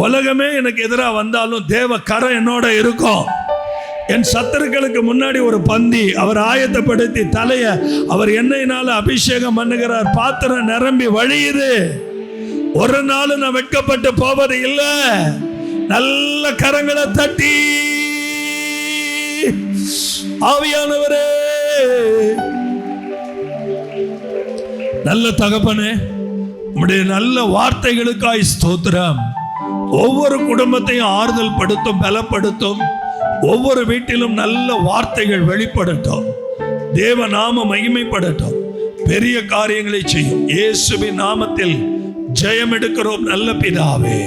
உலகமே எனக்கு எதிராக வந்தாலும் தேவ கரம் என்னோட இருக்கும். என் சத்துருக்களுக்கு முன்னாடி ஒரு பந்தி அவர் ஆயத்தப்படுத்தி தலைய அவர் எண்ணெயினால அபிஷேகம் பண்ணுகிறார். பாத்திரம் நிரம்பி வழியுது. ஒரு நாள் நான் வெட்கப்பட்டு போவது இல்லை. நல்ல கரங்களை தட்டி ஆவியானவரே, நல்ல தகப்பனே, உம்முடைய நல்ல வார்த்தைகளுக்காய் ஸ்தோத்திரம். ஒவ்வொரு குடும்பத்தையும் ஆறுதல் படுத்தும், பலப்படுத்தும். ஒவ்வொரு வீட்டிலும் நல்ல வார்த்தைகள் வெளிப்படட்டும். தேவ நாம மகிமைப்படட்டும். பெரிய காரியங்களை செய்யும். இயேசுவின் நாமத்தில் ஜெயம் எடுக்கிறோம் நல்ல பிதாவே.